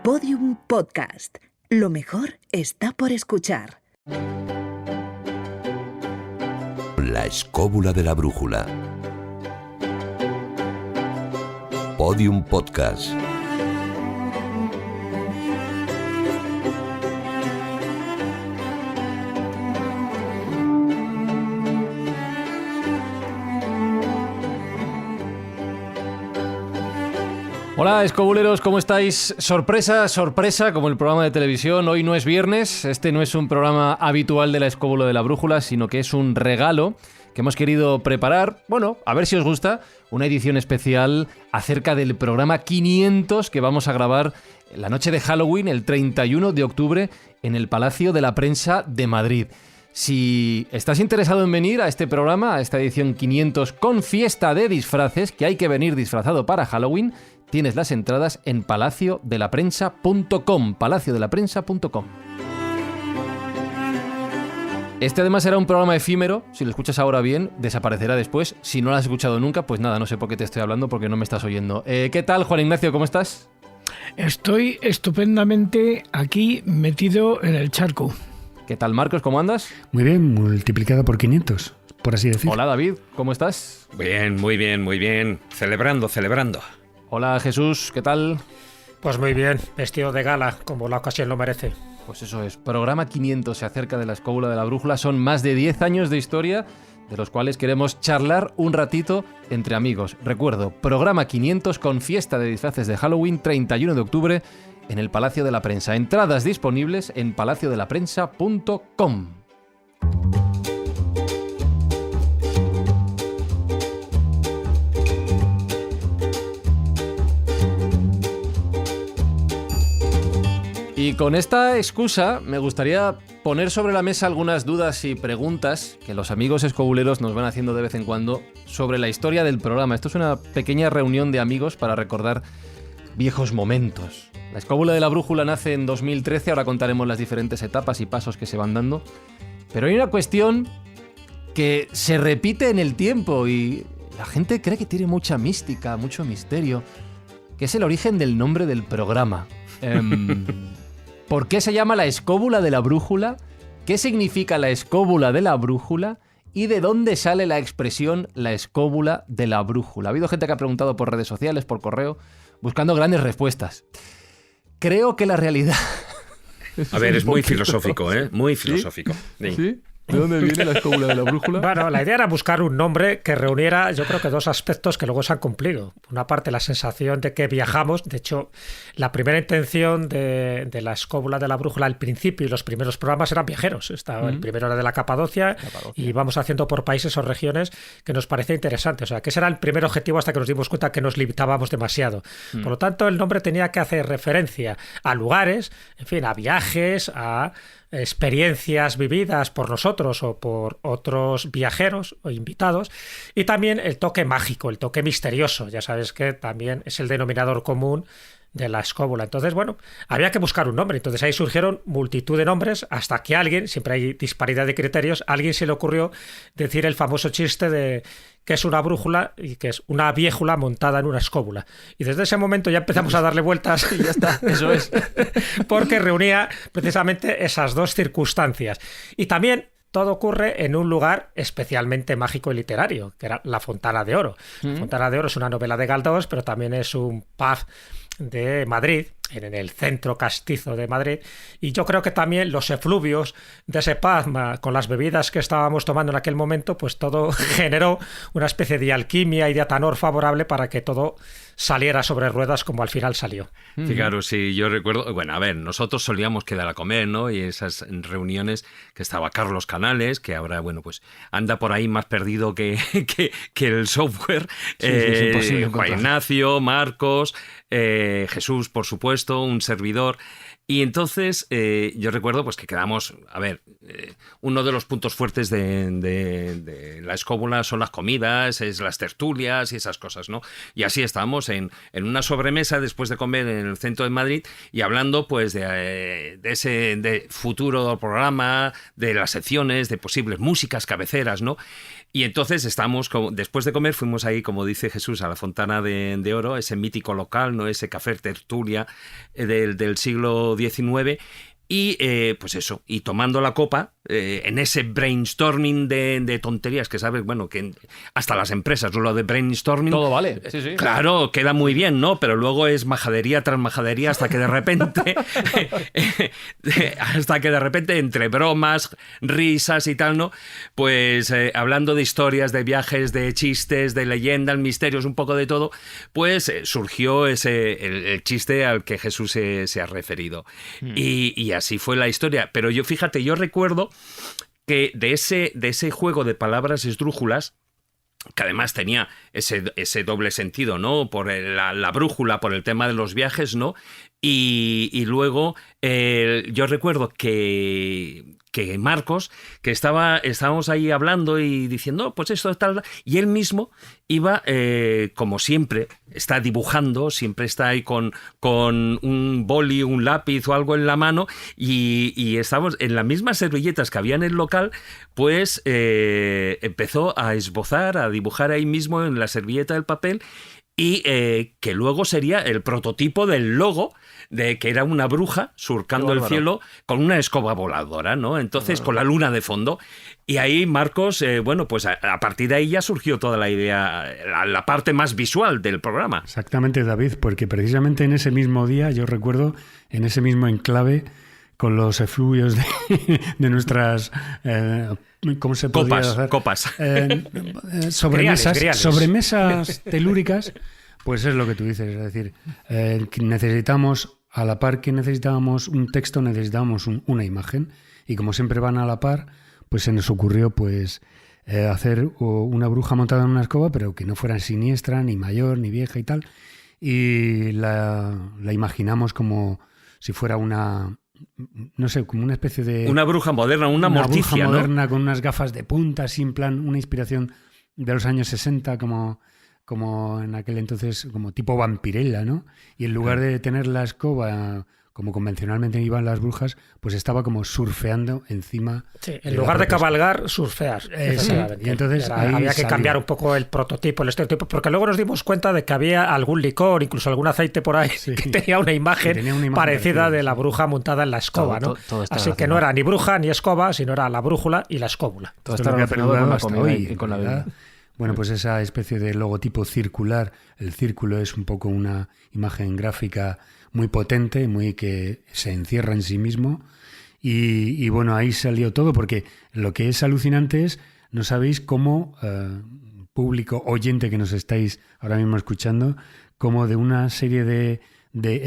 Podium Podcast. Lo mejor está por escuchar. La escóbula de la brújula. Podium Podcast. Hola escobuleros, ¿cómo estáis? Sorpresa, sorpresa, como el programa de televisión. Hoy no es viernes, este no es un programa habitual de la escóbula de la brújula, sino que es un regalo que hemos querido preparar. Bueno, a ver si os gusta, una edición especial acerca del programa 500 que vamos a grabar la noche de Halloween, el 31 de octubre, en el Palacio de la Prensa de Madrid. Si estás interesado en venir a este programa, a esta edición 500 con fiesta de disfraces, que hay que venir disfrazado para Halloween, tienes las entradas en palaciodelaPrensa.com, palaciodelaPrensa.com. Este además será un programa efímero, si lo escuchas ahora bien, desaparecerá después. Si no lo has escuchado nunca, pues nada, no sé por qué te estoy hablando, porque no me estás oyendo. ¿Qué tal, Juan Ignacio? ¿Cómo estás? Estoy estupendamente aquí metido en el charco. ¿Qué tal, Marcos? ¿Cómo andas? Muy bien, multiplicado por 500, por así decir. Hola, David. ¿Cómo estás? Bien, muy bien, muy bien. Celebrando. Hola, Jesús. ¿Qué tal? Pues muy bien, vestido de gala, como la ocasión lo merece. Pues eso es. Programa 500 se acerca de la escóbula de la brújula. Son más de 10 años de historia, de los cuales queremos charlar un ratito entre amigos. Recuerdo, programa 500 con fiesta de disfraces de Halloween, 31 de octubre, en el Palacio de la Prensa. Entradas disponibles en palaciodelaPrensa.com. Y con esta excusa me gustaría poner sobre la mesa algunas dudas y preguntas que los amigos escobuleros nos van haciendo de vez en cuando sobre la historia del programa. Esto es una pequeña reunión de amigos para recordar viejos momentos. La escóbula de la brújula nace en 2013, ahora contaremos las diferentes etapas y pasos que se van dando. Pero hay una cuestión que se repite en el tiempo y la gente cree que tiene mucha mística, mucho misterio, que es el origen del nombre del programa. ¿Por qué se llama la escóbula de la brújula? ¿Qué significa la escóbula de la brújula? ¿Y de dónde sale la expresión la escóbula de la brújula? Ha habido gente que ha preguntado por redes sociales, por correo, buscando grandes respuestas. Creo que la realidad... A ver, es muy filosófico, ¿eh? Muy filosófico. ¿Sí? ¿De dónde viene la escóbula de la brújula? Bueno, la idea era buscar un nombre que reuniera, yo creo que dos aspectos que luego se han cumplido. Una parte, la sensación de que viajamos. De hecho, la primera intención de la escóbula de la brújula al principio y los primeros programas eran viajeros. El primero era de la Capadocia y vamos haciendo por países o regiones que nos parecía interesante. O sea, que ese era el primer objetivo hasta que nos dimos cuenta que nos limitábamos demasiado. Por lo tanto, el nombre tenía que hacer referencia a lugares, en fin, a viajes, a experiencias vividas por nosotros o por otros viajeros o invitados, y también el toque mágico, el toque misterioso, ya sabes que también es el denominador común de la escóbula. Entonces, bueno, había que buscar un nombre. Entonces ahí surgieron multitud de nombres hasta que alguien, siempre hay disparidad de criterios, a alguien se le ocurrió decir el famoso chiste de que es una brújula y que es una viejula montada en una escóbula. Y desde ese momento ya empezamos a darle vueltas y ya está, eso es. Porque reunía precisamente esas dos circunstancias. Y también todo ocurre en un lugar especialmente mágico y literario, que era la Fontana de Oro. La Fontana de Oro es una novela de Galdós, pero también es un pub de Madrid, en el centro castizo de Madrid, y yo creo que también los efluvios de ese pub con las bebidas que estábamos tomando en aquel momento, pues todo generó una especie de alquimia y de atanor favorable para que todo saliera sobre ruedas como al final salió. Fijaros, sí, yo recuerdo, bueno, a ver, nosotros solíamos quedar a comer, ¿no? Y esas reuniones que estaba Carlos Canales, que ahora, bueno, pues anda por ahí más perdido que el software, Sí, es imposible Juan Ignacio, Marcos, Jesús, por supuesto, un servidor. Y entonces yo recuerdo pues que quedamos, a ver, uno de los puntos fuertes de la escóbula son las comidas, es las tertulias y esas cosas, ¿no? Y así estábamos estábamos en una sobremesa después de comer en el centro de Madrid y hablando pues de ese futuro programa, de las secciones, de posibles músicas cabeceras, ¿no? Y entonces después de comer fuimos ahí, como dice Jesús, a la Fontana de Oro, ese mítico local, ¿no? Ese café tertulia del siglo XIX. Y pues eso, y tomando la copa, en ese brainstorming de tonterías que sabes, bueno, que hasta las empresas, lo de brainstorming... Todo vale, sí. Claro, queda muy bien, ¿no? Pero luego es majadería tras majadería hasta que de repente, entre bromas, risas y tal, ¿no? Pues hablando de historias, de viajes, de chistes, de leyendas, misterios, un poco de todo, pues surgió el chiste al que Jesús se ha referido. Y así fue la historia. Pero yo recuerdo que de ese juego de palabras esdrújulas, que además tenía ese doble sentido, ¿no? Por la brújula, por el tema de los viajes, ¿no? Y luego yo recuerdo que Marcos, que estábamos ahí hablando y diciendo, pues esto es tal, y él mismo iba, como siempre, está dibujando, siempre está ahí con un boli, un lápiz o algo en la mano, y estábamos en las mismas servilletas que había en el local, pues empezó a esbozar, a dibujar ahí mismo en la servilleta del papel, y que luego sería el prototipo del logo, de que era una bruja surcando el cielo con una escoba voladora, ¿no? Entonces, con la luna de fondo. Y ahí Marcos, bueno, pues a partir de ahí ya surgió toda la idea, la parte más visual del programa. Exactamente, David, porque precisamente en ese mismo día, yo recuerdo, en ese mismo enclave, con los efluvios de nuestras... ¿cómo se podría hacer? Copas. Sobremesas telúricas, pues es lo que tú dices, es decir, necesitamos, a la par que necesitábamos un texto, necesitábamos una imagen, y como siempre van a la par, pues se nos ocurrió pues hacer una bruja montada en una escoba, pero que no fuera siniestra, ni mayor, ni vieja y tal, y la imaginamos como si fuera una... no sé, como una especie de... Una bruja moderna, una morticia, bruja ¿no? moderna con unas gafas de punta, así en plan, una inspiración de los años 60, como en aquel entonces, como tipo vampirella, ¿no? Y en lugar de tener la escoba, como convencionalmente iban las brujas, pues estaba como surfeando encima. Sí, en lugar de cabalgar, surfear. Sí, y entonces había que cambiar un poco el prototipo, el estereotipo, porque luego nos dimos cuenta de que había algún licor, incluso algún aceite por ahí, que tenía una imagen parecida de la bruja montada en la escoba, ¿no? Así que no era ni bruja ni escoba, sino era la brújula y la escóbula. Todo está relacionado con la comida y con la bebida. Bueno, pues esa especie de logotipo circular, el círculo es un poco una imagen gráfica muy potente, muy que se encierra en sí mismo, y bueno, ahí salió todo, porque lo que es alucinante es, no sabéis cómo, público oyente que nos estáis ahora mismo escuchando, cómo de una serie de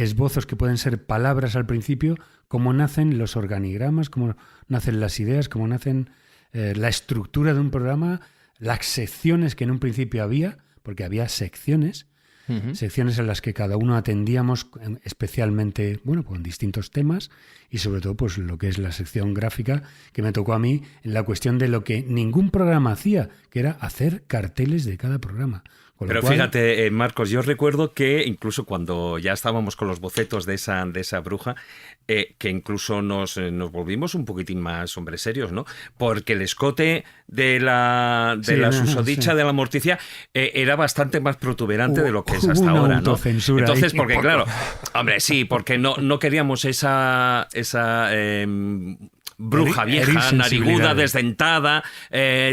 esbozos que pueden ser palabras al principio, cómo nacen los organigramas, cómo nacen las ideas, cómo nacen la estructura de un programa, las secciones que en un principio había, porque había secciones en las que cada uno atendíamos especialmente, bueno, con distintos temas, y sobre todo pues lo que es la sección gráfica que me tocó a mí en la cuestión de lo que ningún programa hacía, que era hacer carteles de cada programa. Pero fíjate, Marcos, yo recuerdo que incluso cuando ya estábamos con los bocetos de esa bruja, que incluso nos volvimos un poquitín más hombres serios, ¿no? Porque el escote de la susodicha, de la morticia, era bastante más protuberante de lo que es hasta ahora, ¿no? Entonces, porque claro, hombre, sí, porque no queríamos esa bruja vieja, nariguda, desdentada,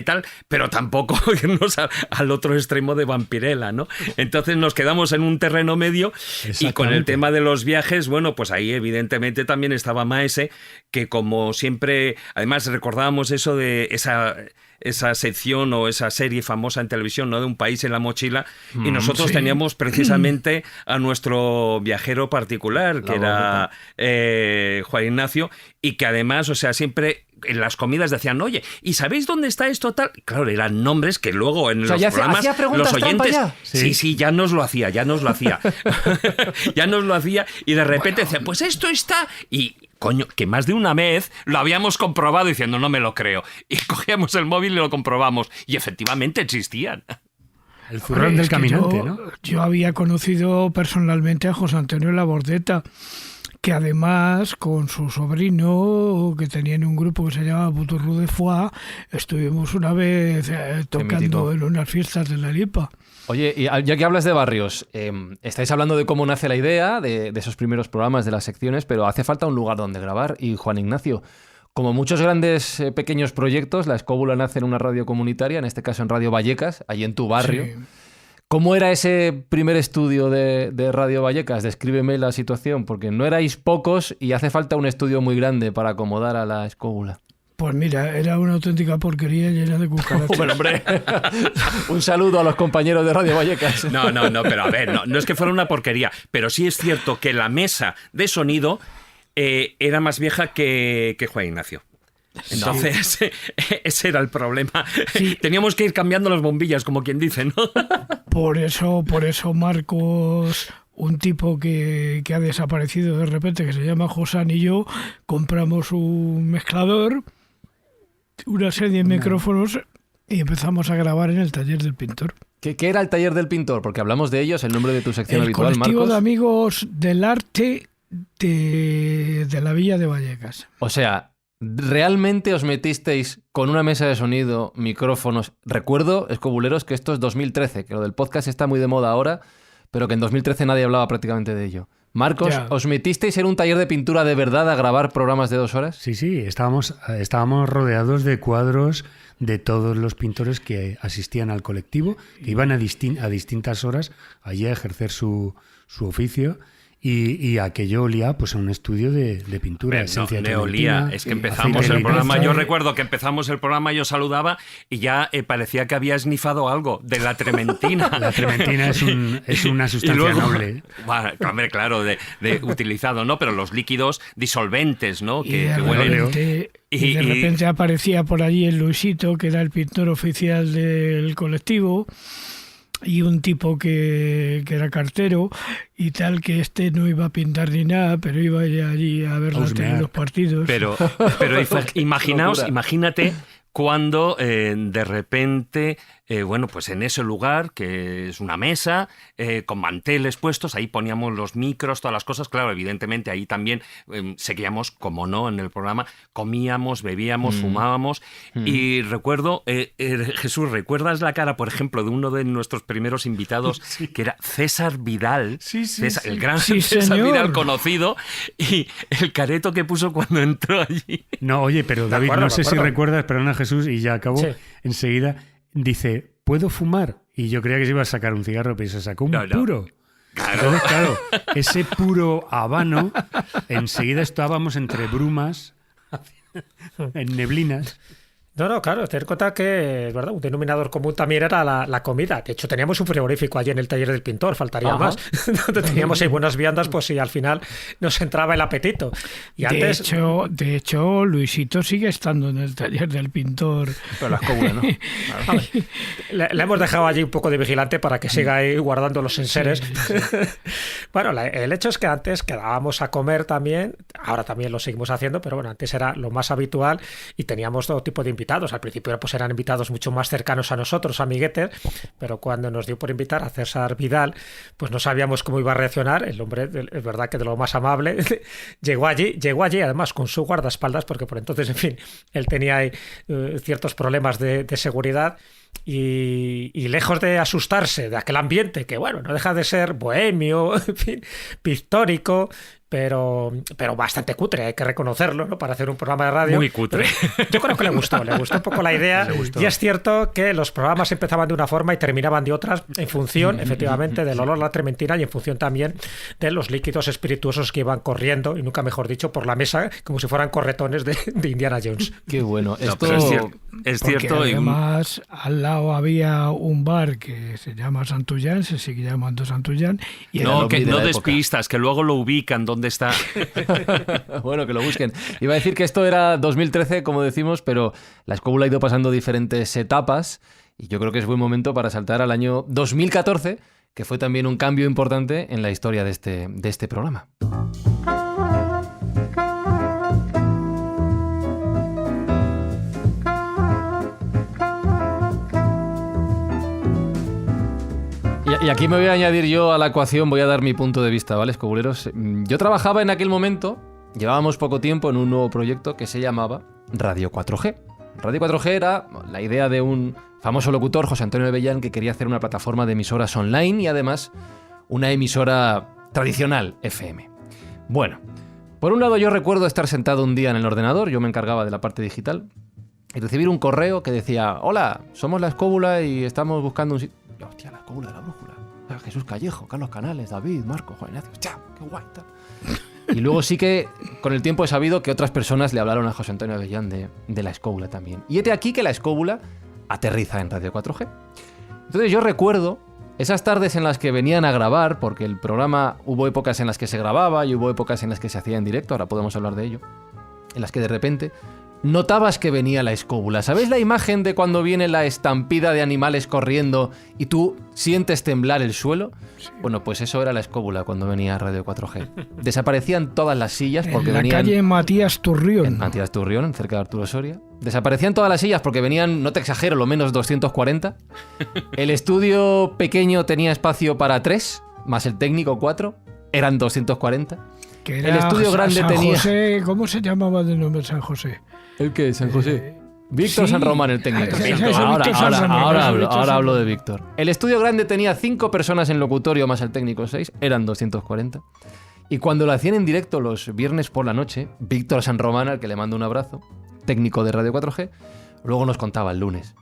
tal, pero tampoco irnos al otro extremo de vampirella, ¿no? Entonces nos quedamos en un terreno medio, y con el tema de los viajes, bueno, pues ahí evidentemente también estaba Maese, que como siempre, además recordábamos eso de esa sección o esa serie famosa en televisión, ¿no? De Un país en la mochila, y nosotros teníamos precisamente a nuestro viajero particular, que era Juan Ignacio, y que además, o sea, siempre en las comidas decían, oye, ¿y sabéis dónde está esto tal? Y claro, eran nombres que luego en los programas los oyentes... Sí, ya nos lo hacía. Ya nos lo hacía, y de repente decían, pues esto está... Y coño, que más de una vez lo habíamos comprobado diciendo, no me lo creo. Y cogíamos el móvil y lo comprobamos. Y efectivamente existían. El zurrón del caminante, ¿no? Yo había conocido personalmente a José Antonio Labordeta, que además con su sobrino, que tenían un grupo que se llamaba Buturru de Foix, estuvimos una vez tocando en unas fiestas de la Lipa. Oye, y ya que hablas de barrios, estáis hablando de cómo nace la idea, de esos primeros programas, de las secciones, pero hace falta un lugar donde grabar. Y Juan Ignacio, como muchos grandes pequeños proyectos, La Escóbula nace en una radio comunitaria, en este caso en Radio Vallecas, allí en tu barrio. Sí. ¿Cómo era ese primer estudio de Radio Vallecas? Descríbeme la situación, porque no erais pocos y hace falta un estudio muy grande para acomodar a La Escóbula. Pues mira, era una auténtica porquería llena de cucarachas. Bueno, hombre, un saludo a los compañeros de Radio Vallecas. No, pero a ver, no es que fuera una porquería, pero sí es cierto que la mesa de sonido era más vieja que Juan Ignacio. Entonces, sí. Ese era el problema. Sí. Teníamos que ir cambiando las bombillas, como quien dice, ¿no? Por eso Marcos, un tipo que ha desaparecido de repente, que se llama Josán, y yo compramos un mezclador, una serie de micrófonos y empezamos a grabar en el taller del pintor. ¿Qué era el taller del pintor? Porque hablamos de ellos, el nombre de tu sección habitual, Marcos. El colectivo de amigos del arte de la Villa de Vallecas. O sea, ¿realmente os metisteis con una mesa de sonido, micrófonos? Recuerdo, escobuleros, que esto es 2013, que lo del podcast está muy de moda ahora, pero que en 2013 nadie hablaba prácticamente de ello. Marcos, ya. ¿Os metisteis en un taller de pintura de verdad a grabar programas de 2 horas? Sí, estábamos rodeados de cuadros de todos los pintores que asistían al colectivo, que iban a distintas horas allí a ejercer su oficio. Y aquello olía pues a un estudio de pintura. Olía, es que empezamos el programa, yo recuerdo que empezamos el programa, yo saludaba y ya parecía que había esnifado algo de la trementina. La trementina es una sustancia luego, noble. Bueno, claro, de utilizado, ¿no? Pero los líquidos disolventes, ¿no? Que huelen. Y de repente aparecía por allí el Luisito, que era el pintor oficial del colectivo, y un tipo que era cartero y tal, que no iba a pintar ni nada, pero iba allí a ver los partidos. Pero imagínate cuando de repente, pues en ese lugar, que es una mesa, con manteles puestos, ahí poníamos los micros, todas las cosas. Claro, evidentemente ahí también seguíamos, como no, en el programa, comíamos, bebíamos, fumábamos. Y recuerdo, Jesús, ¿recuerdas la cara, por ejemplo, de uno de nuestros primeros invitados, que era César Vidal? El gran César Vidal conocido, y el careto que puso cuando entró allí. No, oye, pero David, no sé si recuerdas, perdona, Jesús, y ya acabo enseguida. Dice, ¿puedo fumar? Y yo creía que se iba a sacar un cigarro, pero se sacó un puro. Entonces, claro, ese puro habano, enseguida estábamos entre brumas, en neblinas. No, claro, tener en cuenta que, es verdad, un denominador común también era la comida. De hecho, teníamos un frigorífico allí en el taller del pintor, faltaría más. Donde teníamos ahí buenas viandas, pues sí, al final nos entraba el apetito. Y antes... de hecho, Luisito sigue estando en el taller del pintor. Pero la escóbula, ¿no? Claro. Le hemos dejado allí un poco de vigilante para que siga ahí guardando los enseres. Sí. Bueno, el hecho es que antes quedábamos a comer también, ahora también lo seguimos haciendo, pero bueno, antes era lo más habitual y teníamos todo tipo de invitados. Al principio pues eran invitados mucho más cercanos a nosotros, amiguetes, pero cuando nos dio por invitar a César Vidal, pues no sabíamos cómo iba a reaccionar. El hombre, es verdad que de lo más amable, llegó allí además con su guardaespaldas, porque por entonces, en fin, él tenía ahí, ciertos problemas de seguridad. Y lejos de asustarse de aquel ambiente que, bueno, no deja de ser bohemio, en fin, pictórico, pero bastante cutre, hay que reconocerlo, ¿no? Para hacer un programa de radio. Muy cutre. Yo creo que le gustó un poco la idea. Y es cierto que los programas empezaban de una forma y terminaban de otras, en función, efectivamente, del olor a la trementina y en función también de los líquidos espirituosos que iban corriendo, y nunca mejor dicho, por la mesa, como si fueran corretones de Indiana Jones. Qué bueno. Esto es cierto. Además, al lado había un bar que se llama Santullán, se sigue llamando Santullán. Y no despistas, que luego lo ubican donde está. Bueno, que lo busquen. Iba a decir que esto era 2013, como decimos, pero la escóbula ha ido pasando diferentes etapas y yo creo que es buen momento para saltar al año 2014, que fue también un cambio importante en la historia de este programa. Y aquí me voy a añadir yo a la ecuación, voy a dar mi punto de vista, ¿vale, escobuleros? Yo trabajaba en aquel momento, llevábamos poco tiempo en un nuevo proyecto que se llamaba Radio 4G. Radio 4G era la idea de un famoso locutor, José Antonio Avellán, que quería hacer una plataforma de emisoras online y además una emisora tradicional FM. Bueno, por un lado yo recuerdo estar sentado un día en el ordenador, yo me encargaba de la parte digital, y recibir un correo que decía: hola, somos La Escóbula y estamos buscando un sitio... Hostia, La Escóbula de la Brújula. Jesús Callejo, Carlos Canales, David, Marco, Juan Ignacio. ¡Chá! ¡Qué guay! Tal. Y luego sí que con el tiempo he sabido que otras personas le hablaron a José Antonio Avellán de La Escóbula también. Y hete aquí que La Escóbula aterriza en Radio 4G. Entonces yo recuerdo esas tardes en las que venían a grabar, porque el programa hubo épocas en las que se grababa y hubo épocas en las que se hacía en directo, ahora podemos hablar de ello, en las que de repente notabas que venía La Escóbula. ¿Sabéis la imagen de cuando viene la estampida de animales corriendo y tú sientes temblar el suelo? Sí. Bueno, pues eso era La Escóbula cuando venía a Radio 4G. Desaparecían todas las sillas porque en venían... En la calle Matías Turrión. En Matías Turrión, cerca de Arturo Soria. Desaparecían todas las sillas porque venían, no te exagero, lo menos 240. El estudio pequeño tenía espacio para 3, más el técnico 4. Eran 240. Que era el estudio grande San tenía... José, ¿cómo se llamaba de nombre San José? ¿El qué? ¿San José? Víctor sí. San Román, el técnico. Ahora hablo de Víctor. El estudio grande tenía 5 personas en locutorio más el técnico 6, eran 240. Y cuando lo hacían en directo los viernes por la noche, Víctor San Román, al que le mando un abrazo, técnico de Radio 4G, luego nos contaba el lunes: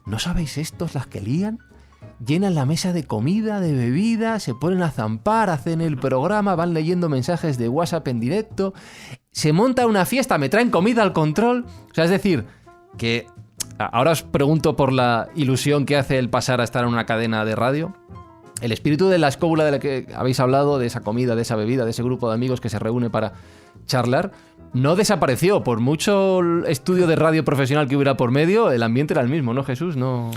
¿no sabéis estos las que lían? Llenan la mesa de comida, de bebida, se ponen a zampar, hacen el programa, van leyendo mensajes de WhatsApp en directo, se monta una fiesta, me traen comida al control. O sea, es decir, que ahora os pregunto por la ilusión que hace el pasar a estar en una cadena de radio. El espíritu de La Escóbula de la que habéis hablado, de esa comida, de esa bebida, de ese grupo de amigos que se reúne para charlar, no desapareció. Por mucho estudio de radio profesional que hubiera por medio, el ambiente era el mismo, ¿no, Jesús? No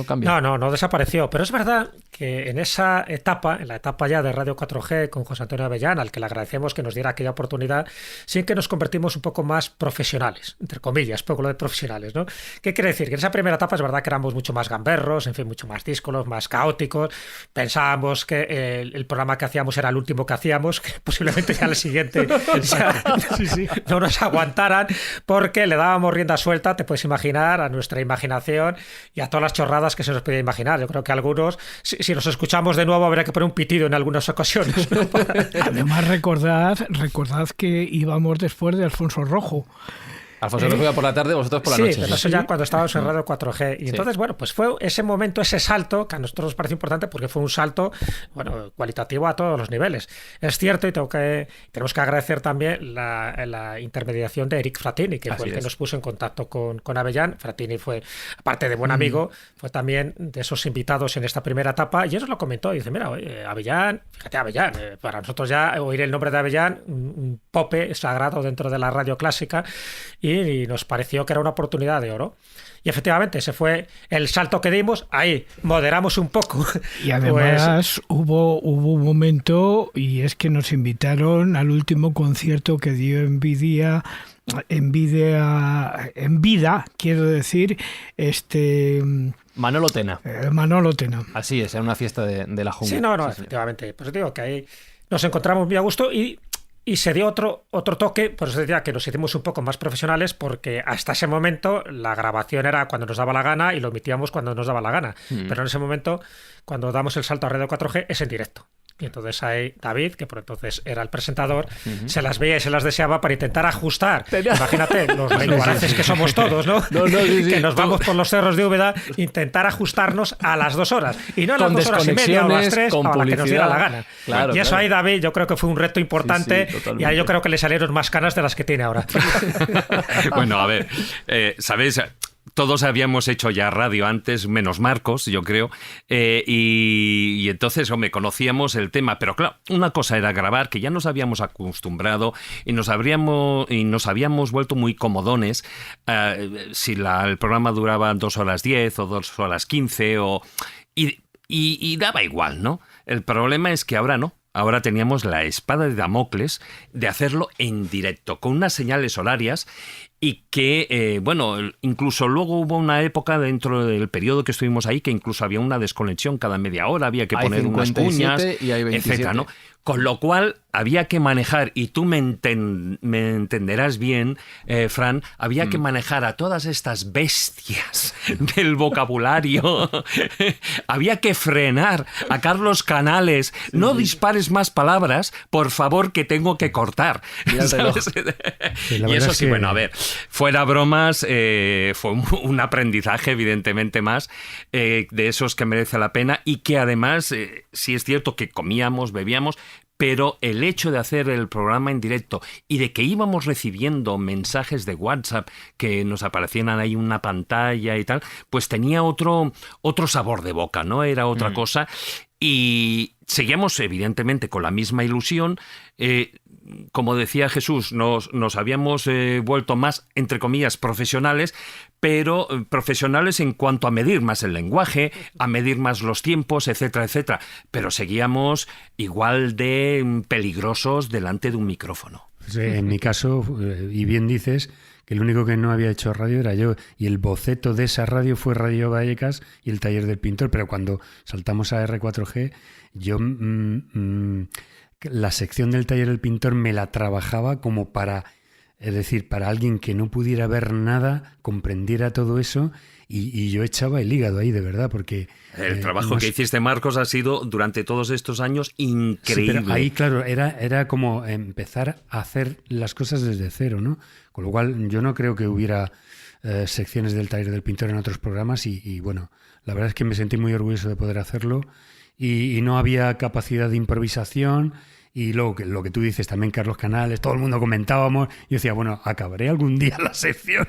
cambió. No desapareció. Pero es verdad que en esa etapa, en la etapa ya de Radio 4G con José Antonio Avellán, al que le agradecemos que nos diera aquella oportunidad, sí que nos convertimos un poco más profesionales, entre comillas, poco lo de profesionales, ¿no? ¿Qué quiere decir? Que en esa primera etapa es verdad que éramos mucho más gamberros, en fin, mucho más díscolos, más caóticos. Pensábamos que el programa que hacíamos era el último que hacíamos, que posiblemente ya el siguiente no nos aguantaran, porque le dábamos rienda suelta, te puedes imaginar, a nuestra imaginación y a todas las chorradas que se nos podía imaginar. Yo creo que algunos, si nos escuchamos de nuevo, habría que poner un pitido en algunas ocasiones, ¿no? Además, recordad que íbamos después de Alfonso Rojo. Alfonso Rojo iba por la tarde, vosotros por la noche. Sí, pero eso ya cuando estábamos en Radio 4G. Y entonces, bueno, pues fue ese momento, ese salto, que a nosotros nos pareció importante porque fue un salto, bueno, cualitativo a todos los niveles. Es cierto, y tenemos que agradecer también la intermediación de Eric Frattini, que fue el que nos puso en contacto con Avellán. Frattini fue, aparte de buen amigo, fue también de esos invitados en esta primera etapa, y eso lo comentó. Y dice: mira, Avellán, fíjate, Avellán, para nosotros ya oír el nombre de Avellán, un pope sagrado dentro de la radio clásica, y nos pareció que era una oportunidad de oro. Y efectivamente, ese fue el salto que dimos. Ahí moderamos un poco. Y además hubo un momento, y es que nos invitaron al último concierto que dio en vida, quiero decir, Manolo Tena. Manolo Tena. Así es, era una fiesta de la jungla. Sí, efectivamente. Pues digo que ahí nos encontramos muy a gusto y se dio otro toque. Por eso decía que nos hicimos un poco más profesionales, porque hasta ese momento la grabación era cuando nos daba la gana y lo emitíamos cuando nos daba la gana. Pero en ese momento, cuando damos el salto a Radio 4G, es en directo. Y entonces ahí David, que por entonces era el presentador, se las veía y se las deseaba para intentar ajustar. Imagínate, los lenguaraces que somos todos, ¿no? Que nos vamos por los cerros de Úbeda, intentar ajustarnos a las 2 horas. Y no a las 2 horas y media o a las 3, a la que nos diera la gana. Claro, y eso ahí, David, yo creo que fue un reto importante, y ahí yo creo que le salieron más canas de las que tiene ahora. Bueno, a ver, ¿sabéis? Todos habíamos hecho ya radio antes, menos Marcos, yo creo, y entonces, hombre, conocíamos el tema, pero claro, una cosa era grabar, que ya nos habíamos acostumbrado y nos habíamos vuelto muy comodones si el programa duraba 2 horas 10 o 2 horas 15, y daba igual, ¿no? El problema es que ahora no. Ahora teníamos la espada de Damocles de hacerlo en directo, con unas señales horarias y que, bueno, incluso luego hubo una época dentro del periodo que estuvimos ahí que incluso había una desconexión cada media hora, había que poner unas cuñas, y hay 27. etcétera, ¿no? Con lo cual había que manejar, y tú me entenderás bien, Fran, había que manejar a todas estas bestias del vocabulario. Había que frenar a Carlos Canales. No dispares más palabras, por favor, que tengo que cortar. ¿Sabes? Y eso sí, bueno, a ver, fuera bromas, fue un aprendizaje, evidentemente, más de esos que merece la pena, y que además, sí es cierto que comíamos, bebíamos, pero el hecho de hacer el programa en directo y de que íbamos recibiendo mensajes de WhatsApp que nos aparecían ahí en una pantalla y tal, pues tenía otro sabor de boca, ¿no? Era otra cosa. Y seguíamos, evidentemente, con la misma ilusión. Como decía Jesús, nos habíamos vuelto más, entre comillas, profesionales, pero profesionales en cuanto a medir más el lenguaje, a medir más los tiempos, etcétera, etcétera. Pero seguíamos igual de peligrosos delante de un micrófono. Sí, en mi caso, y bien dices, que el único que no había hecho radio era yo, y el boceto de esa radio fue Radio Vallecas y el Taller del Pintor, pero cuando saltamos a R4G, yo la sección del Taller del Pintor me la trabajaba como para, es decir, para alguien que no pudiera ver nada, comprendiera todo eso, y yo echaba el hígado ahí, de verdad, porque... El trabajo que hiciste, Marcos, ha sido durante todos estos años increíble. Sí, pero ahí, claro, era como empezar a hacer las cosas desde cero, ¿no? Con lo cual, yo no creo que hubiera secciones del Taller del Pintor en otros programas, y bueno, la verdad es que me sentí muy orgulloso de poder hacerlo, y no había capacidad de improvisación. Y luego, lo que tú dices también, Carlos Canales, todo el mundo comentábamos. Yo decía, bueno, acabaré algún día la sección.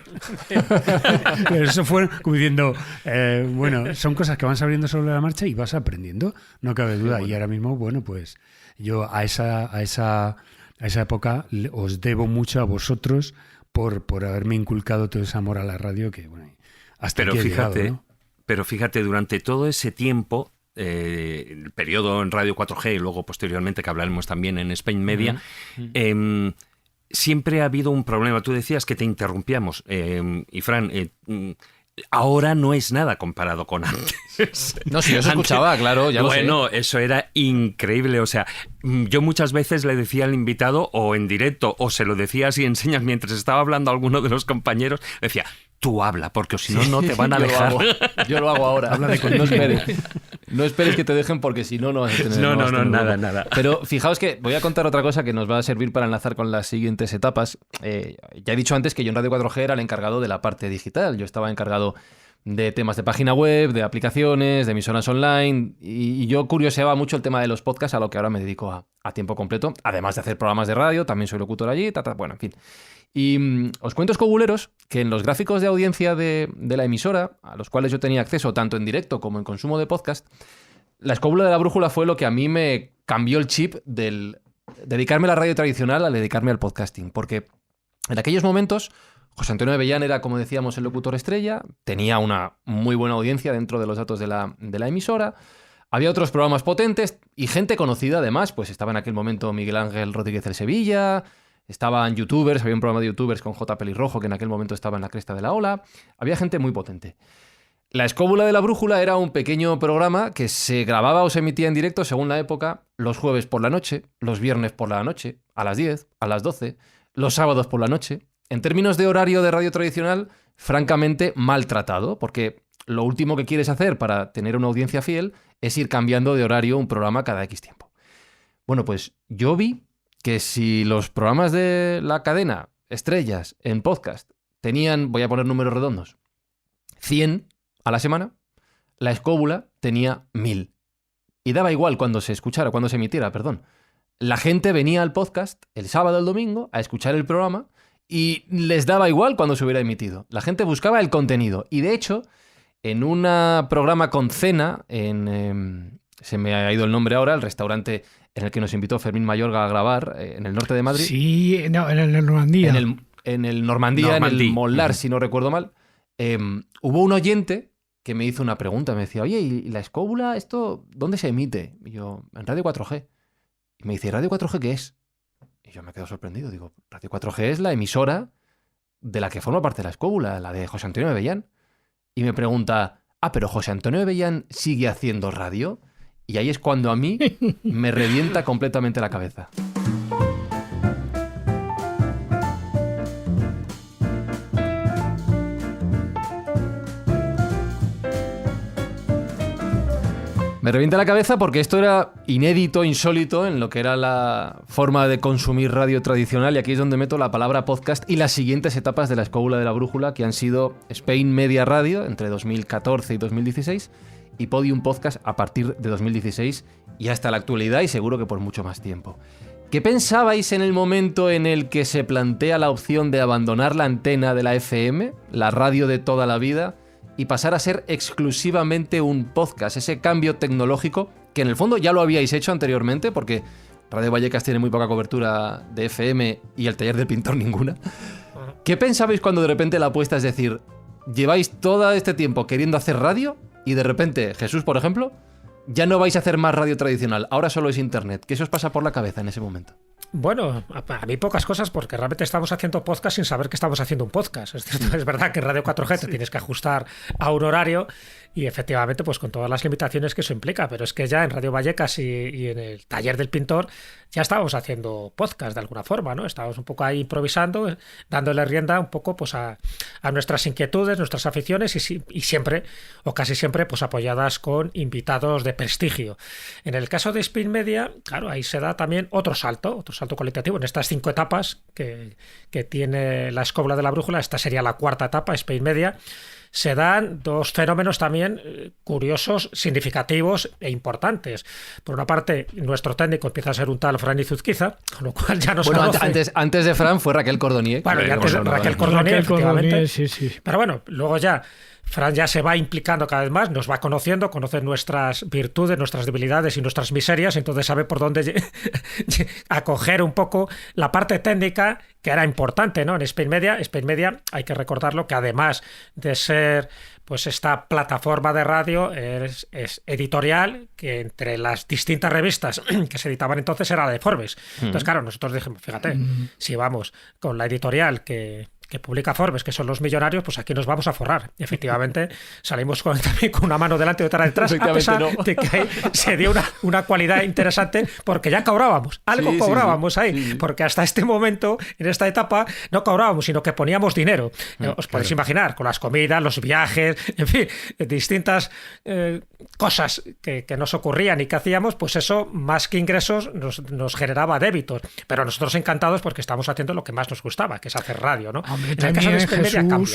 Pero eso fue como diciendo, bueno, son cosas que van abriendo sobre la marcha y vas aprendiendo, no cabe duda. Bueno. Y ahora mismo, bueno, pues yo a esa época os debo mucho a vosotros por haberme inculcado todo ese amor a la radio que, bueno, hasta aquí he llegado, ¿no? Pero fíjate, durante todo ese tiempo, el periodo en Radio 4G y luego posteriormente que hablaremos también en Spain Media, siempre ha habido un problema. Tú decías que te interrumpíamos, y Fran, ahora no es nada comparado con antes. No, si yo se escuchaba, claro, ya lo sé. Bueno, eso era increíble. O sea, yo muchas veces le decía al invitado, o en directo, o se lo decía así en señas mientras estaba hablando a alguno de los compañeros, le decía, tú habla, porque si no, no te van a dejar. Yo lo hago ahora. Habla de no esperes que te dejen, porque si no, no vas a tener... No, nada. Pero fijaos que voy a contar otra cosa que nos va a servir para enlazar con las siguientes etapas. Ya he dicho antes que yo en Radio 4G era el encargado de la parte digital. Yo estaba encargado de temas de página web, de aplicaciones, de emisoras online, y yo curioseaba mucho el tema de los podcasts, a lo que ahora me dedico a tiempo completo, además de hacer programas de radio, también soy locutor allí, bueno, en fin. Y os cuento, escobuleros, que en los gráficos de audiencia de la emisora, a los cuales yo tenía acceso tanto en directo como en consumo de podcast, la escóbula de la brújula fue lo que a mí me cambió el chip del dedicarme a la radio tradicional al dedicarme al podcasting, porque en aquellos momentos José Antonio Avellán era, como decíamos, el locutor estrella, tenía una muy buena audiencia dentro de los datos de la emisora, había otros programas potentes y gente conocida además, pues estaba en aquel momento Miguel Ángel Rodríguez del Sevilla, estaban youtubers, había un programa de youtubers con J. Pelirrojo que en aquel momento estaba en la cresta de la ola, había gente muy potente. La escóbula de la brújula era un pequeño programa que se grababa o se emitía en directo según la época, los jueves por la noche, los viernes por la noche, a las 10, a las 12, los sábados por la noche. En términos de horario de radio tradicional, francamente maltratado, porque lo último que quieres hacer para tener una audiencia fiel es ir cambiando de horario un programa cada X tiempo. Bueno, pues yo vi que si los programas de la cadena, estrellas, en podcast, tenían, voy a poner números redondos, 100 a la semana, la escóbula tenía 1000. Y daba igual cuando se emitiera, perdón. La gente venía al podcast el sábado o el domingo a escuchar el programa y les daba igual cuando se hubiera emitido. La gente buscaba el contenido. Y de hecho, en un programa con cena, se me ha ido el nombre ahora, el restaurante en el que nos invitó Fermín Mayorga a grabar, en el norte de Madrid. Sí, no, en el Normandía. En el Normandía, en el Mollar, si no recuerdo mal. Hubo un oyente que me hizo una pregunta. Me decía, oye, ¿y la escóbula, esto, dónde se emite? Y yo, en Radio 4G. Y me dice, ¿Radio 4G qué es? Y yo me quedo sorprendido. Digo, Radio 4G es la emisora de la que forma parte de la escóbula, la de José Antonio Bellán. Y me pregunta, pero José Antonio Bellán sigue haciendo radio. Y ahí es cuando a mí me revienta completamente la cabeza. Me revienta la cabeza porque esto era inédito, insólito en lo que era la forma de consumir radio tradicional, y aquí es donde meto la palabra podcast y las siguientes etapas de la escóbula de la brújula, que han sido Spain Media Radio entre 2014 y 2016 y Podium Podcast a partir de 2016 y hasta la actualidad, y seguro que por mucho más tiempo. ¿Qué pensabais en el momento en el que se plantea la opción de abandonar la antena de la FM, la radio de toda la vida, y pasar a ser exclusivamente un podcast? Ese cambio tecnológico que en el fondo ya lo habíais hecho anteriormente, porque Radio Vallecas tiene muy poca cobertura de FM y el Taller del Pintor ninguna. ¿Qué pensabais cuando de repente la apuesta, es decir, lleváis todo este tiempo queriendo hacer radio y de repente, Jesús, por ejemplo, ya no vais a hacer más radio tradicional, ahora solo es internet? ¿Qué se os pasa por la cabeza en ese momento? Bueno, a mí pocas cosas, porque realmente estamos haciendo podcast sin saber que estamos haciendo un podcast. Es verdad que en Radio 4G te tienes que ajustar a un horario y efectivamente pues con todas las limitaciones que eso implica, pero es que ya en Radio Vallecas y en el Taller del Pintor ya estábamos haciendo podcast de alguna forma, ¿no? Estábamos un poco ahí improvisando, dándole rienda un poco pues a nuestras inquietudes, nuestras aficiones y siempre, o casi siempre, pues apoyadas con invitados de prestigio. En el caso de Spain Media, claro, ahí se da también otro salto cualitativo. En estas 5 etapas que tiene la escóbula de la brújula, esta sería la 4ª etapa, Spain Media, se dan 2 fenómenos también curiosos, significativos e importantes. Por una parte, nuestro técnico empieza a ser un tal Fran Izuzquiza, con lo cual ya nos conoce. Antes de Fran fue Raquel Cordonier. Bueno, y antes Raquel Cordonier, efectivamente. Sí. Pero bueno, luego ya Fran ya se va implicando cada vez más, nos va conociendo, conoce nuestras virtudes, nuestras debilidades y nuestras miserias, entonces sabe por dónde acoger un poco la parte técnica, que era importante, ¿no? En Spain Media hay que recordarlo, que además de ser pues esta plataforma de radio es editorial, que entre las distintas revistas que se editaban entonces era la de Forbes. Entonces, claro, nosotros dijimos, fíjate, si vamos con la editorial que publica Forbes, que son los millonarios, pues aquí nos vamos a forrar. Y efectivamente salimos también con una mano delante y otra detrás, a pesar de que ahí se dio una cualidad interesante, porque ya cobrábamos, cobrábamos ahí, porque hasta este momento, en esta etapa, no cobrábamos, sino que poníamos dinero. Os podéis imaginar, con las comidas, los viajes, en fin, distintas cosas que nos ocurrían y que hacíamos, pues eso, más que ingresos, nos generaba débitos. Pero nosotros encantados porque estamos haciendo lo que más nos gustaba, que es hacer radio, ¿no? En el caso de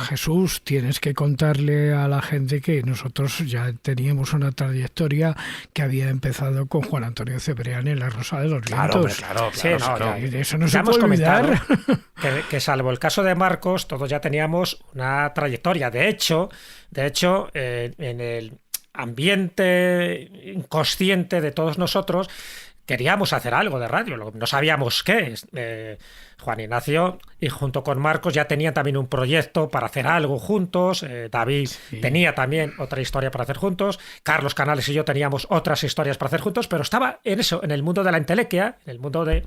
Jesús, tienes que contarle a la gente que nosotros ya teníamos una trayectoria que había empezado con Juan Antonio Cebrián en La Rosa de los Vientos. Claro. Sí, de eso no se puede olvidar. Que salvo el caso de Marcos, todos ya teníamos una trayectoria. De hecho, en el ambiente inconsciente de todos nosotros, queríamos hacer algo de radio, no sabíamos qué. Juan Ignacio y junto con Marcos ya tenían también un proyecto para hacer algo juntos. David tenía también otra historia para hacer juntos. Carlos Canales y yo teníamos otras historias para hacer juntos, pero estaba en eso, en el mundo de la entelequia, en el mundo de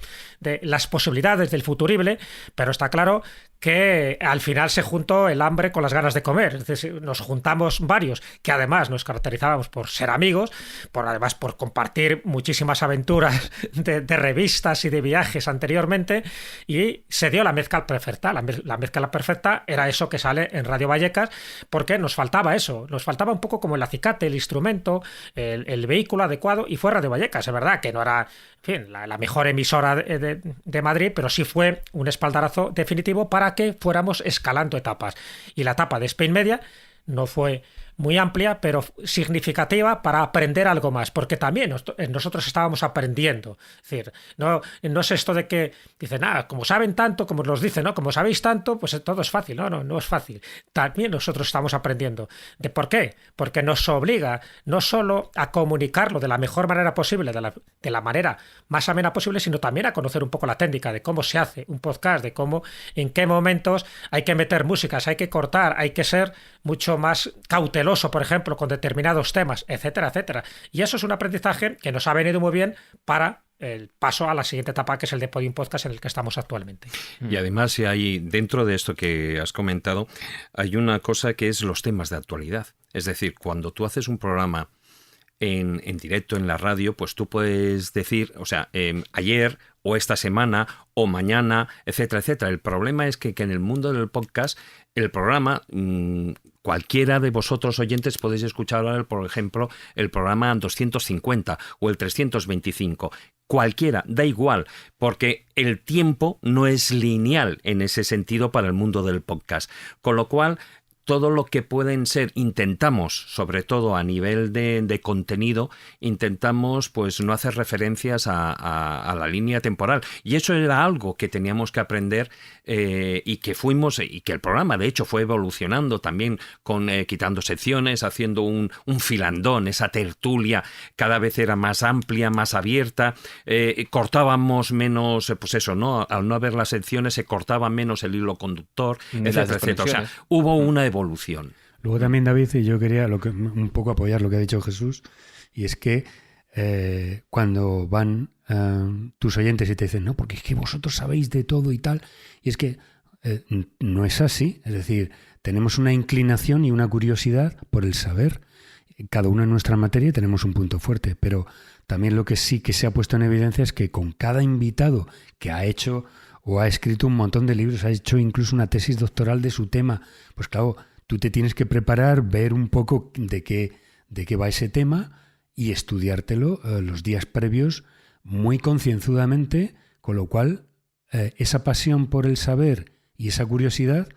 las posibilidades del futurible, pero está claro que al final se juntó el hambre con las ganas de comer. Es decir, nos juntamos varios que además nos caracterizábamos por ser amigos, además por compartir muchísimas aventuras de revistas y de viajes anteriormente, y se dio la mezcla perfecta. La mezcla perfecta era eso que sale en Radio Vallecas, porque nos faltaba eso, nos faltaba un poco como el acicate, el instrumento, el vehículo adecuado, y fue Radio Vallecas. Es verdad que no era, en fin, la mejor emisora de Madrid, pero sí fue un espaldarazo definitivo para que fuéramos escalando etapas. Y la etapa de Spain Media no fue muy amplia, pero significativa para aprender algo más, porque también nosotros estábamos aprendiendo. Es decir, no es esto de que dicen, como saben tanto, como nos dicen, ¿no? Como sabéis tanto, pues todo es fácil. No es fácil. También nosotros estamos aprendiendo. ¿De por qué? Porque nos obliga no solo a comunicarlo de la mejor manera posible, de la manera más amena posible, sino también a conocer un poco la técnica de cómo se hace un podcast, de cómo, en qué momentos hay que meter músicas, hay que cortar, hay que ser mucho más cauteloso, por ejemplo, con determinados temas, etcétera, etcétera. Y eso es un aprendizaje que nos ha venido muy bien para el paso a la siguiente etapa, que es el de Podium Podcast, en el que estamos actualmente. Y además, si hay, dentro de esto que has comentado, hay una cosa que es los temas de actualidad. Es decir, cuando tú haces un programa en directo en la radio, pues tú puedes decir, o sea, ayer o esta semana o mañana, etcétera, etcétera. El problema es que en el mundo del podcast, el programa, cualquiera de vosotros oyentes podéis escuchar ahora, por ejemplo, el programa 250 o el 325. Cualquiera, da igual, porque el tiempo no es lineal en ese sentido para el mundo del podcast. Con lo cual, todo lo que pueden ser, intentamos, sobre todo a nivel de contenido, intentamos pues no hacer referencias a la línea temporal. Y eso era algo que teníamos que aprender y que el programa de hecho fue evolucionando también con quitando secciones, haciendo un filandón, esa tertulia cada vez era más amplia, más abierta, cortábamos menos, pues eso, ¿no? Al no haber las secciones se cortaba menos el hilo conductor, etcétera, etcétera. O sea, hubo una evolución. Luego también, David, y yo quería un poco apoyar lo que ha dicho Jesús, y es que cuando van tus oyentes y te dicen, no, porque es que vosotros sabéis de todo y tal, y es que no es así. Es decir, tenemos una inclinación y una curiosidad por el saber. Cada uno en nuestra materia tenemos un punto fuerte, pero también lo que sí que se ha puesto en evidencia es que con cada invitado que ha hecho o ha escrito un montón de libros, ha hecho incluso una tesis doctoral de su tema, pues claro, tú te tienes que preparar, ver un poco de qué va ese tema y estudiártelo los días previos muy concienzudamente, con lo cual esa pasión por el saber y esa curiosidad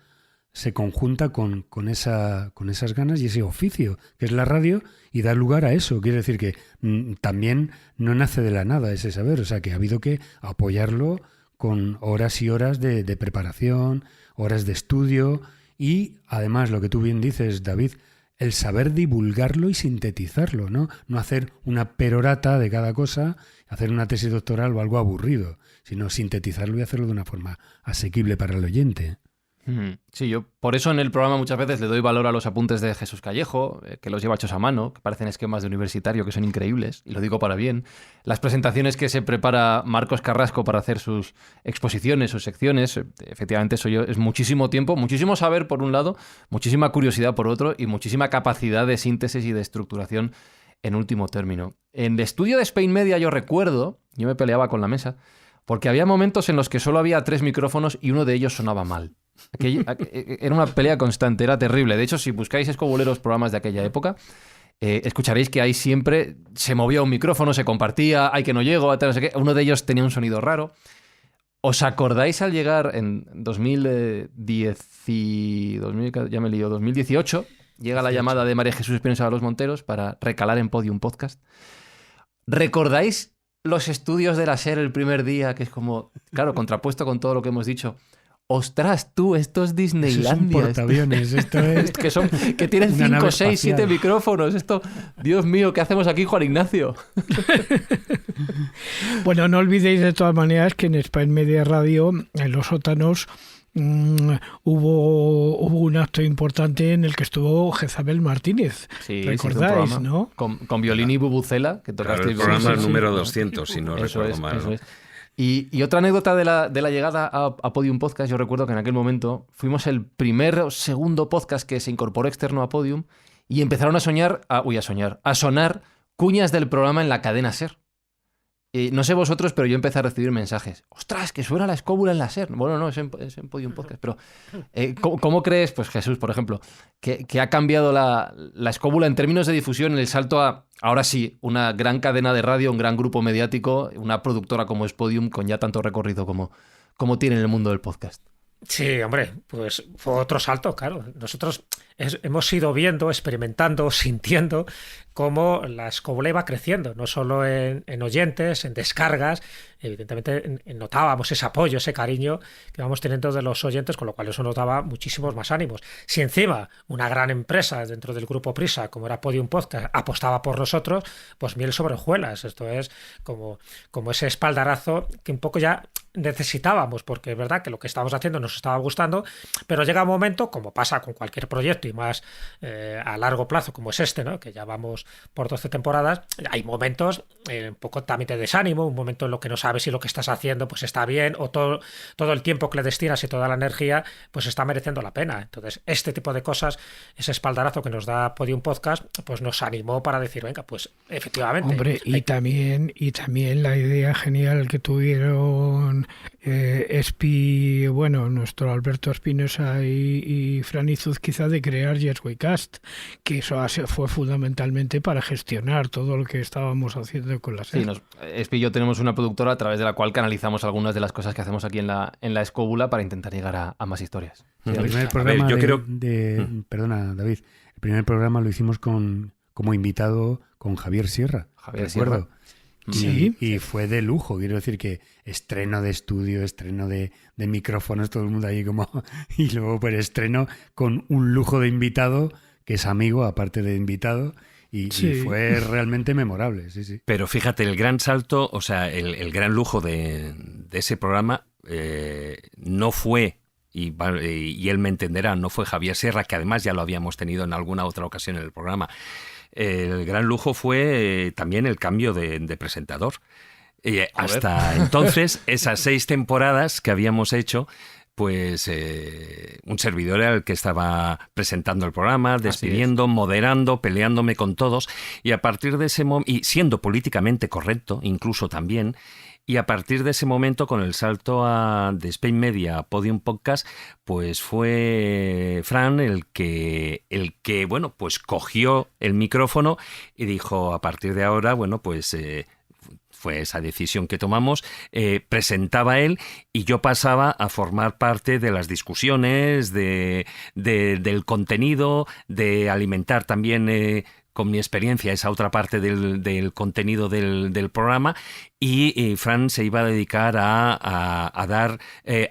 se conjunta con esas ganas y ese oficio que es la radio y da lugar a eso. Quiere decir que también no nace de la nada ese saber, o sea que ha habido que apoyarlo con horas y horas de preparación, horas de estudio y además lo que tú bien dices, David, el saber divulgarlo y sintetizarlo, ¿no? No hacer una perorata de cada cosa, hacer una tesis doctoral o algo aburrido, sino sintetizarlo y hacerlo de una forma asequible para el oyente. Sí, yo por eso en el programa muchas veces le doy valor a los apuntes de Jesús Callejo, que los lleva hechos a mano, que parecen esquemas de universitario, que son increíbles, y lo digo para bien. Las presentaciones que se prepara Marcos Carrasco para hacer sus exposiciones, sus secciones, efectivamente eso es muchísimo tiempo, muchísimo saber por un lado, muchísima curiosidad por otro y muchísima capacidad de síntesis y de estructuración en último término. En el estudio de Spain Media yo me peleaba con la mesa, porque había momentos en los que solo había 3 micrófonos y uno de ellos sonaba mal. Era una pelea constante, era terrible. De hecho, si buscáis escobuleros programas de aquella época, escucharéis que ahí siempre se movía un micrófono, se compartía, ay que no llego, no sé qué. Uno de ellos tenía un sonido raro. ¿Os acordáis al llegar en 2018, llega la llamada de María Jesús Espinosa de los Monteros para recalar en Podium Podcast? ¿Recordáis los estudios de la SER el primer día, que es como, claro, contrapuesto con todo lo que hemos dicho? ¡Ostras, tú, esto es Disneylandia! Eso es un portaaviones, esto es... que tienen 5, 6, 7 micrófonos. Esto, Dios mío, ¿qué hacemos aquí, Juan Ignacio? Bueno, no olvidéis de todas maneras que en Spain Media Radio, en los sótanos, hubo un acto importante en el que estuvo Jezabel Martínez. Sí, ¿recordáis, sí, no? Con violín y bubucela, que tocasteis. El programa número 200, si no recuerdo mal. Eso es. Y otra anécdota de la llegada a Podium Podcast, yo recuerdo que en aquel momento fuimos el primer o segundo podcast que se incorporó externo a Podium y empezaron a sonar cuñas del programa en la cadena SER. No sé vosotros, pero yo empecé a recibir mensajes. ¡Ostras, que suena la escóbula en la SER! Bueno, no, es en Podium Podcast. Pero, ¿cómo crees, pues Jesús, por ejemplo, que ha cambiado la escóbula en términos de difusión en el salto a, ahora sí, una gran cadena de radio, un gran grupo mediático, una productora como es Podium, con ya tanto recorrido como tiene en el mundo del podcast? Sí, hombre, pues fue otro salto, claro. Nosotros hemos ido viendo, experimentando, sintiendo cómo la escóbula iba creciendo, no solo en oyentes, en descargas. Evidentemente notábamos ese apoyo, ese cariño que vamos teniendo de los oyentes, con lo cual eso nos daba muchísimos más ánimos. Si encima una gran empresa dentro del grupo Prisa, como era Podium Podcast, apostaba por nosotros, pues miel sobre hojuelas. Esto es como ese espaldarazo que un poco ya necesitábamos, porque es verdad que lo que estábamos haciendo nos estaba gustando, pero llega un momento, como pasa con cualquier proyecto y más a largo plazo como es este, ¿no? Que ya vamos por 12 temporadas, hay momentos un poco también de desánimo, un momento en lo que no sabes si lo que estás haciendo pues está bien o todo el tiempo que le destinas y toda la energía pues está mereciendo la pena. Entonces este tipo de cosas, ese espaldarazo que nos da Podium Podcast, pues nos animó para decir, venga, pues efectivamente. Hombre, y también la idea genial que tuvieron nuestro Alberto Espinosa y Fran Izuz quizá de crear Yes We Cast, que eso fue fundamentalmente para gestionar todo lo que estábamos haciendo con la serie. Sí, Espi y yo tenemos una productora a través de la cual canalizamos algunas de las cosas que hacemos aquí en la escóbula para intentar llegar a más historias. Sí, el primer programa perdona, David, el primer programa lo hicimos como invitado con Javier Sierra, recuerdo. Sí. Y fue de lujo, quiero decir que estreno de estudio, estreno de micrófonos, todo el mundo ahí como... Y luego pues estreno con un lujo de invitado, que es amigo, aparte de invitado, y fue realmente memorable, sí. Pero fíjate, el gran salto, o sea, el gran lujo de ese programa no fue... Y él me entenderá, no fue Javier Sierra, que además ya lo habíamos tenido en alguna otra ocasión en el programa. El gran lujo fue también el cambio de presentador. Hasta entonces, esas 6 temporadas que habíamos hecho, pues un servidor era el que estaba presentando el programa, despidiendo, moderando, peleándome con todos, y a partir de ese momento, y siendo políticamente correcto, incluso también. Y a partir de ese momento, con el salto de Spain Media a Podium Podcast, pues fue Fran el que bueno, pues cogió el micrófono y dijo, a partir de ahora, bueno, pues fue esa decisión que tomamos, presentaba él y yo pasaba a formar parte de las discusiones, del contenido, de alimentar también... con mi experiencia, esa otra parte del contenido del programa, y Fran se iba a dedicar a dar,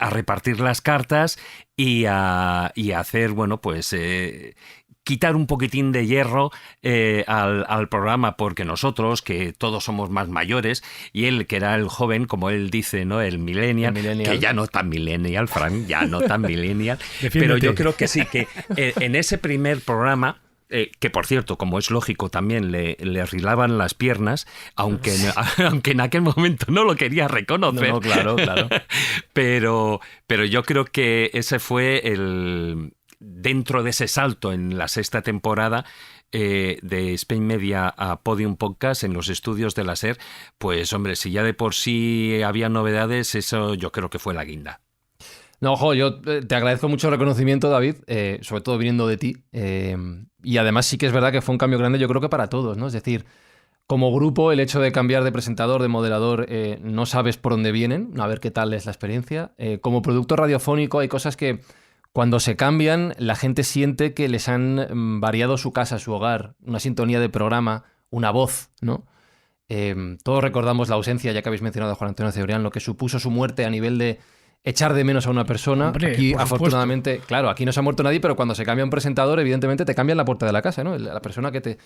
a repartir las cartas y a hacer, bueno, pues... quitar un poquitín de hierro al programa, porque nosotros, que todos somos más mayores, y él, que era el joven, como él dice, ¿no? El millennial, que ya no tan millennial, Fran, ya no tan millennial, pero yo creo que sí, que en ese primer programa... que por cierto, como es lógico, también le rilaban las piernas, aunque en aquel momento no lo quería reconocer. No, claro. pero yo creo que ese fue dentro de ese salto en la 6ª temporada de Spain Media a Podium Podcast en los estudios de la SER, pues hombre, si ya de por sí había novedades, eso yo creo que fue la guinda. No, ojo, yo te agradezco mucho el reconocimiento, David, sobre todo viniendo de ti. Y además sí que es verdad que fue un cambio grande, yo creo que para todos, ¿no? Es decir, como grupo, el hecho de cambiar de presentador, de moderador, no sabes por dónde vienen, a ver qué tal es la experiencia. Como producto radiofónico hay cosas que cuando se cambian, la gente siente que les han variado su casa, su hogar, una sintonía de programa, una voz, ¿no? Todos recordamos la ausencia, ya que habéis mencionado a Juan Antonio Cebrián, lo que supuso su muerte a nivel de echar de menos a una persona. Hombre, aquí, afortunadamente, claro, aquí no se ha muerto nadie, pero cuando se cambia un presentador, evidentemente te cambian la puerta de la casa, ¿no? La persona que te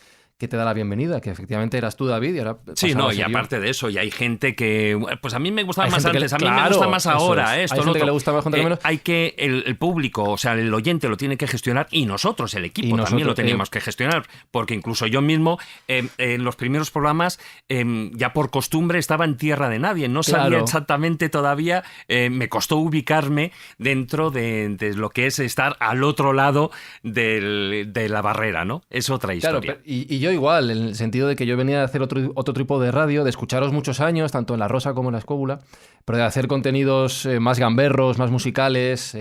da la bienvenida, que efectivamente eras tú, David, y ahora... Sí, no, y aparte de eso, y hay gente que... Pues a mí me gustaba más antes, a mí me gusta más ahora, esto, hay gente que le gusta más, menos. Hay que el público, o sea, el oyente lo tiene que gestionar, y nosotros, el equipo, también lo teníamos que gestionar, porque incluso yo mismo, en los primeros programas, ya por costumbre estaba en tierra de nadie, no sabía exactamente todavía, me costó ubicarme dentro de lo que es estar al otro lado de la barrera, ¿no? Es otra historia. Claro, y yo igual, en el sentido de que yo venía de hacer otro tipo de radio, de escucharos muchos años, tanto en La Rosa como en La Escóbula, pero de hacer contenidos más gamberros, más musicales.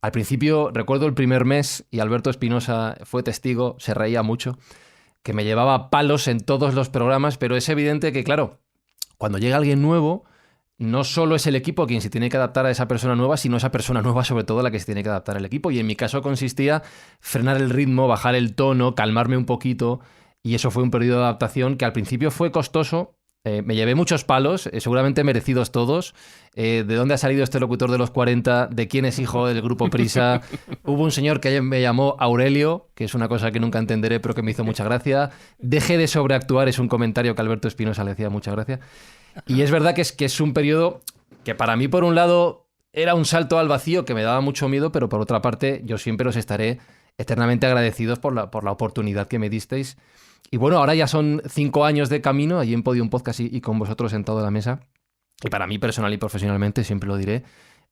Al principio, recuerdo el primer mes, y Alberto Espinosa fue testigo, se reía mucho, que me llevaba palos en todos los programas, pero es evidente que, claro, cuando llega alguien nuevo, no solo es el equipo quien se tiene que adaptar a esa persona nueva, sino esa persona nueva sobre todo la que se tiene que adaptar al equipo. Y en mi caso consistía frenar el ritmo, bajar el tono, calmarme un poquito, y eso fue un periodo de adaptación que al principio fue costoso. Me llevé muchos palos, seguramente merecidos todos. ¿De dónde ha salido este locutor de los 40? ¿De quién es hijo del grupo Prisa? Hubo un señor que me llamó Aurelio, que es una cosa que nunca entenderé, pero que me hizo mucha gracia. Deje de sobreactuar, es un comentario que Alberto Espinosa le hacía mucha gracia. Y es verdad que es un periodo que para mí, por un lado, era un salto al vacío que me daba mucho miedo, pero por otra parte, yo siempre os estaré eternamente agradecidos por la oportunidad que me disteis. Y bueno, ahora ya son 5 años de camino allí en Podium Podcast y con vosotros sentado a la mesa. Y para mí, personal y profesionalmente, siempre lo diré,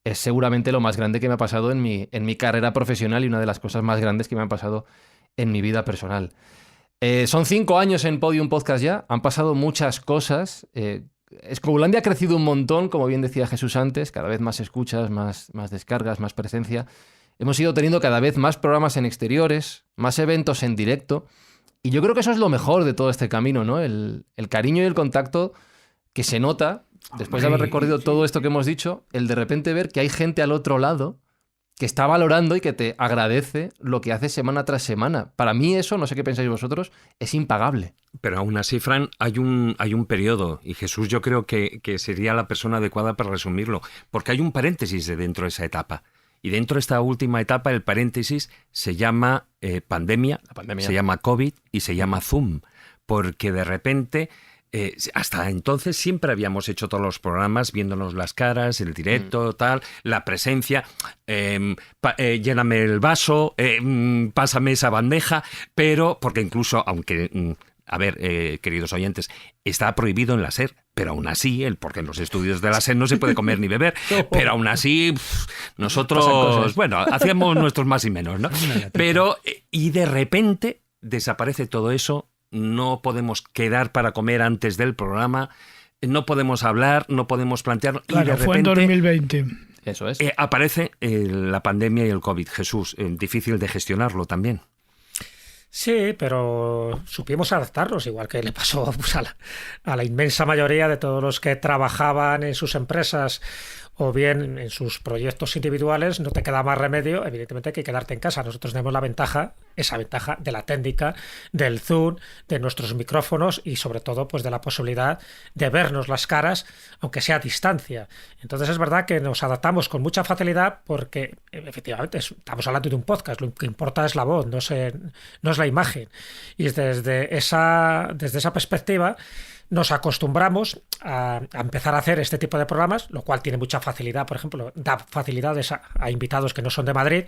es seguramente lo más grande que me ha pasado en mi carrera profesional y una de las cosas más grandes que me han pasado en mi vida personal. Son 5 años en Podium Podcast ya, han pasado muchas cosas. Escobulandia ha crecido un montón, como bien decía Jesús antes, cada vez más escuchas, más descargas, más presencia. Hemos ido teniendo cada vez más programas en exteriores, más eventos en directo, y yo creo que eso es lo mejor de todo este camino, ¿no? El cariño y el contacto que se nota, después de haber recorrido todo esto que hemos dicho, el de repente ver que hay gente al otro lado que está valorando y que te agradece lo que hace semana tras semana. Para mí eso, no sé qué pensáis vosotros, es impagable. Pero aún así, Fran, hay un periodo, y Jesús yo creo que sería la persona adecuada para resumirlo, porque hay un paréntesis dentro de esa etapa. Y dentro de esta última etapa, el paréntesis se llama pandemia, se llama COVID y se llama Zoom, porque de repente... hasta entonces siempre habíamos hecho todos los programas viéndonos las caras, el directo, tal, la presencia, lléname el vaso, pásame esa bandeja, pero, porque incluso, aunque, a ver, queridos oyentes, está prohibido en la SER, pero aún así, porque en los estudios de la SER no se puede comer ni beber, pero aún así, nosotros, bueno, hacíamos nuestros más y menos, ¿no? Pero, y de repente desaparece todo eso. No podemos quedar para comer antes del programa, no podemos hablar, no podemos plantearlo. Claro, y de repente, fue en 2020. Eso es. Aparece la pandemia y el COVID. Jesús, difícil de gestionarlo también. Sí, pero supimos adaptarnos, igual que le pasó pues, a la inmensa mayoría de todos los que trabajaban en sus empresas o bien en sus proyectos individuales. No te queda más remedio, evidentemente, que quedarte en casa. Nosotros tenemos la ventaja, esa ventaja de la técnica, del Zoom, de nuestros micrófonos y sobre todo pues de la posibilidad de vernos las caras, aunque sea a distancia. Entonces es verdad que nos adaptamos con mucha facilidad porque efectivamente estamos hablando de un podcast, lo que importa es la voz, no es la imagen. Y desde esa perspectiva nos acostumbramos a empezar a hacer este tipo de programas, lo cual tiene mucha facilidad. Por ejemplo, da facilidades a invitados que no son de Madrid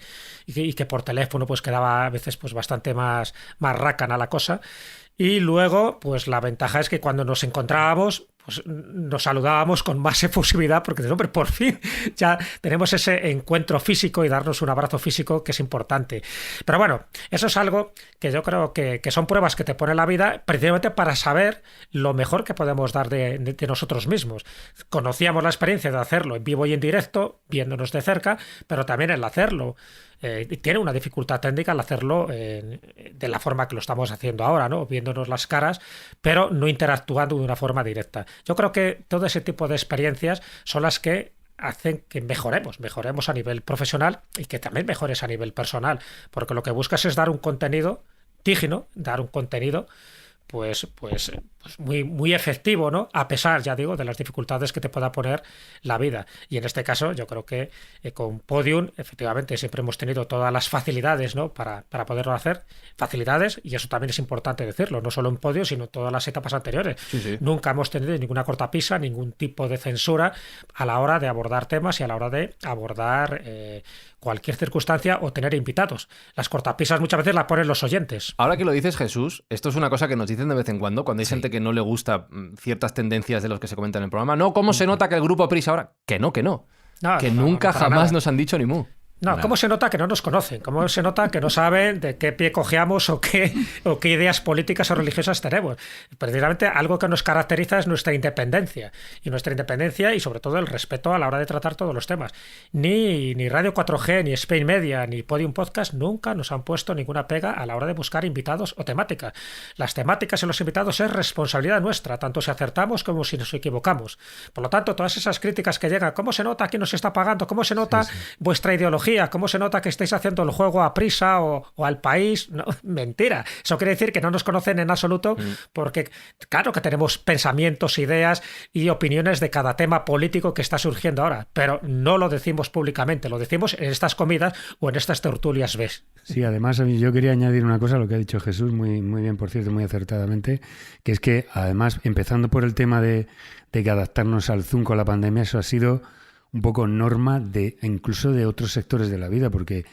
y que por teléfono pues quedaba a veces pues bastante más rácana la cosa. Y luego, pues la ventaja es que cuando nos encontrábamos, pues nos saludábamos con más efusividad porque, hombre, por fin ya tenemos ese encuentro físico y darnos un abrazo físico que es importante. Pero bueno, eso es algo que yo creo que son pruebas que te pone la vida precisamente para saber lo mejor que podemos dar de nosotros mismos. Conocíamos la experiencia de hacerlo en vivo y en directo, viéndonos de cerca, pero también el hacerlo. Tiene una dificultad técnica al hacerlo de la forma que lo estamos haciendo ahora, ¿no? Viéndonos las caras, pero no interactuando de una forma directa. Yo creo que todo ese tipo de experiencias son las que hacen que mejoremos a nivel profesional y que también mejores a nivel personal, porque lo que buscas es dar un contenido digno, dar un contenido pues muy efectivo, ¿no? A pesar, ya digo, de las dificultades que te pueda poner la vida. Y en este caso, yo creo que con Podium, efectivamente, siempre hemos tenido todas las facilidades, ¿no? Para poderlo hacer. Facilidades, y eso también es importante decirlo, no solo en Podium, sino en todas las etapas anteriores. Sí. Nunca hemos tenido ninguna cortapisa, ningún tipo de censura a la hora de abordar temas y a la hora de abordar cualquier circunstancia o tener invitados. Las cortapisas muchas veces las ponen los oyentes. Ahora que lo dices, Jesús, esto es una cosa que nos dicen de vez en cuando hay gente que no le gusta ciertas tendencias de los que se comentan en el programa. No, ¿cómo se nota que el grupo Prisa ahora? Que no. Nunca jamás nos han dicho ni mu. No, ¿cómo se nota que no nos conocen? ¿Cómo se nota que no saben de qué pie cojeamos o qué ideas políticas o religiosas tenemos? Precisamente algo que nos caracteriza es nuestra independencia. Y sobre todo el respeto a la hora de tratar todos los temas. Ni Radio 4G, ni Spain Media, ni Podium Podcast nunca nos han puesto ninguna pega a la hora de buscar invitados o temáticas. Las temáticas y los invitados es responsabilidad nuestra, tanto si acertamos como si nos equivocamos. Por lo tanto, todas esas críticas que llegan, ¿cómo se nota quién nos está pagando? ¿Cómo se nota vuestra ideología? tecnología, ¿cómo se nota que estáis haciendo el juego a prisa o al país? No, mentira. Eso quiere decir que no nos conocen en absoluto porque, claro que tenemos pensamientos, ideas y opiniones de cada tema político que está surgiendo ahora, pero no lo decimos públicamente, lo decimos en estas comidas o en estas tertulias ¿ves? Sí, además yo quería añadir una cosa a lo que ha dicho Jesús, muy, muy bien, por cierto, muy acertadamente, que es que además, empezando por el tema de que adaptarnos al Zoom con la pandemia, eso ha sido un poco norma incluso de otros sectores de la vida, porque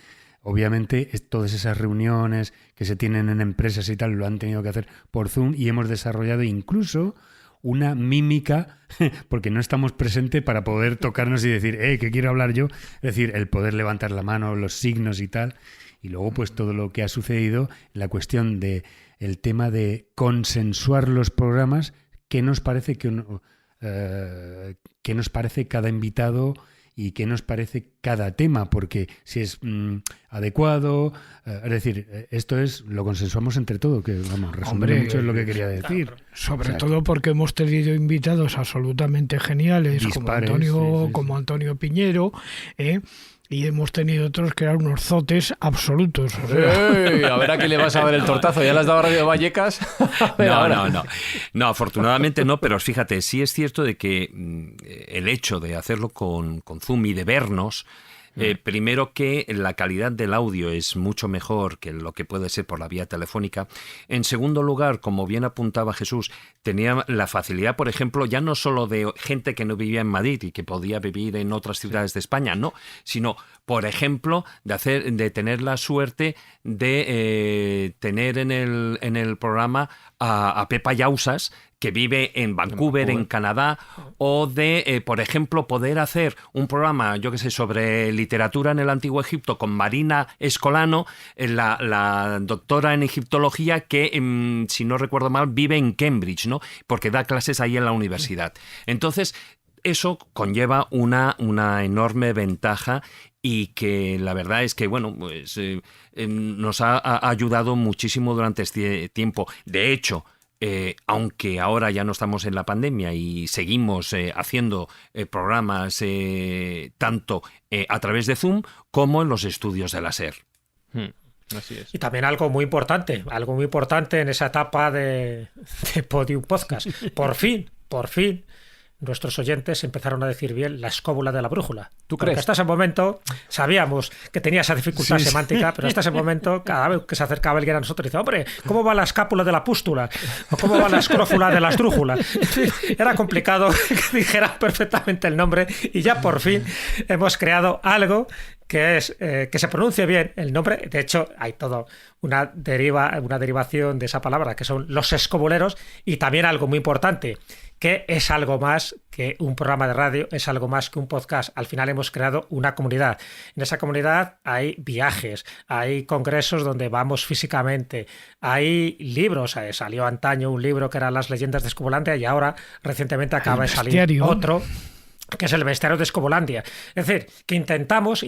obviamente todas esas reuniones que se tienen en empresas y tal lo han tenido que hacer por Zoom y hemos desarrollado incluso una mímica, porque no estamos presentes para poder tocarnos y decir, que quiero hablar yo, es decir, el poder levantar la mano, los signos y tal, y luego pues todo lo que ha sucedido, la cuestión de el tema de consensuar los programas, ¿qué nos parece qué nos parece cada invitado y qué nos parece cada tema? Porque si es adecuado, es decir, esto lo consensuamos entre todos, que vamos, resumiendo mucho es lo que quería decir. Sobre todo porque hemos tenido invitados absolutamente geniales, dispares, como Antonio Piñero, y hemos tenido otros que eran unos zotes absolutos. O sea. A ver a quién le vas a ver el tortazo. ¿Ya le has dado a Radio Vallecas? No, afortunadamente no, pero fíjate, sí es cierto de que el hecho de hacerlo con Zoom y de vernos, primero que la calidad del audio es mucho mejor que lo que puede ser por la vía telefónica. En segundo lugar, como bien apuntaba Jesús, tenía la facilidad, por ejemplo, ya no solo de gente que no vivía en Madrid y que podía vivir en otras ciudades de España, no, sino, por ejemplo, de tener la suerte de tener en el programa a Pepa Yausas, que vive en Vancouver, en Canadá, o de, por ejemplo, poder hacer un programa, yo qué sé, sobre literatura en el Antiguo Egipto con Marina Escolano, la doctora en egiptología que, si no recuerdo mal, vive en Cambridge, ¿no? Porque da clases ahí en la universidad. Entonces, eso conlleva una enorme ventaja y que la verdad es que, bueno, pues nos ha ayudado muchísimo durante este tiempo. De hecho, aunque ahora ya no estamos en la pandemia y seguimos haciendo programas tanto a través de Zoom como en los estudios de la SER. Así es. Y también algo muy importante en esa etapa de Podium Podcast. Por fin, nuestros oyentes empezaron a decir bien la escóbula de la brújula. ¿Tú crees? Porque hasta ese momento sabíamos que tenía esa dificultad semántica, pero hasta ese momento, cada vez que se acercaba alguien a nosotros, dice, hombre, ¿cómo va la escápula de la pústula? ¿O cómo va la escrófula de la estrújula? Era complicado que dijeran perfectamente el nombre y ya por fin hemos creado algo que es que se pronuncie bien el nombre. De hecho, hay toda una derivación de esa palabra, que son los escobuleros, y también algo muy importante, que es algo más que un programa de radio, es algo más que un podcast. Al final hemos creado una comunidad. En esa comunidad hay viajes, hay congresos donde vamos físicamente, hay libros. Salió antaño un libro que era Las leyendas de Escobulandia y ahora recientemente acaba de salir otro, que es el bestiario de Escobulandia. Es decir, que intentamos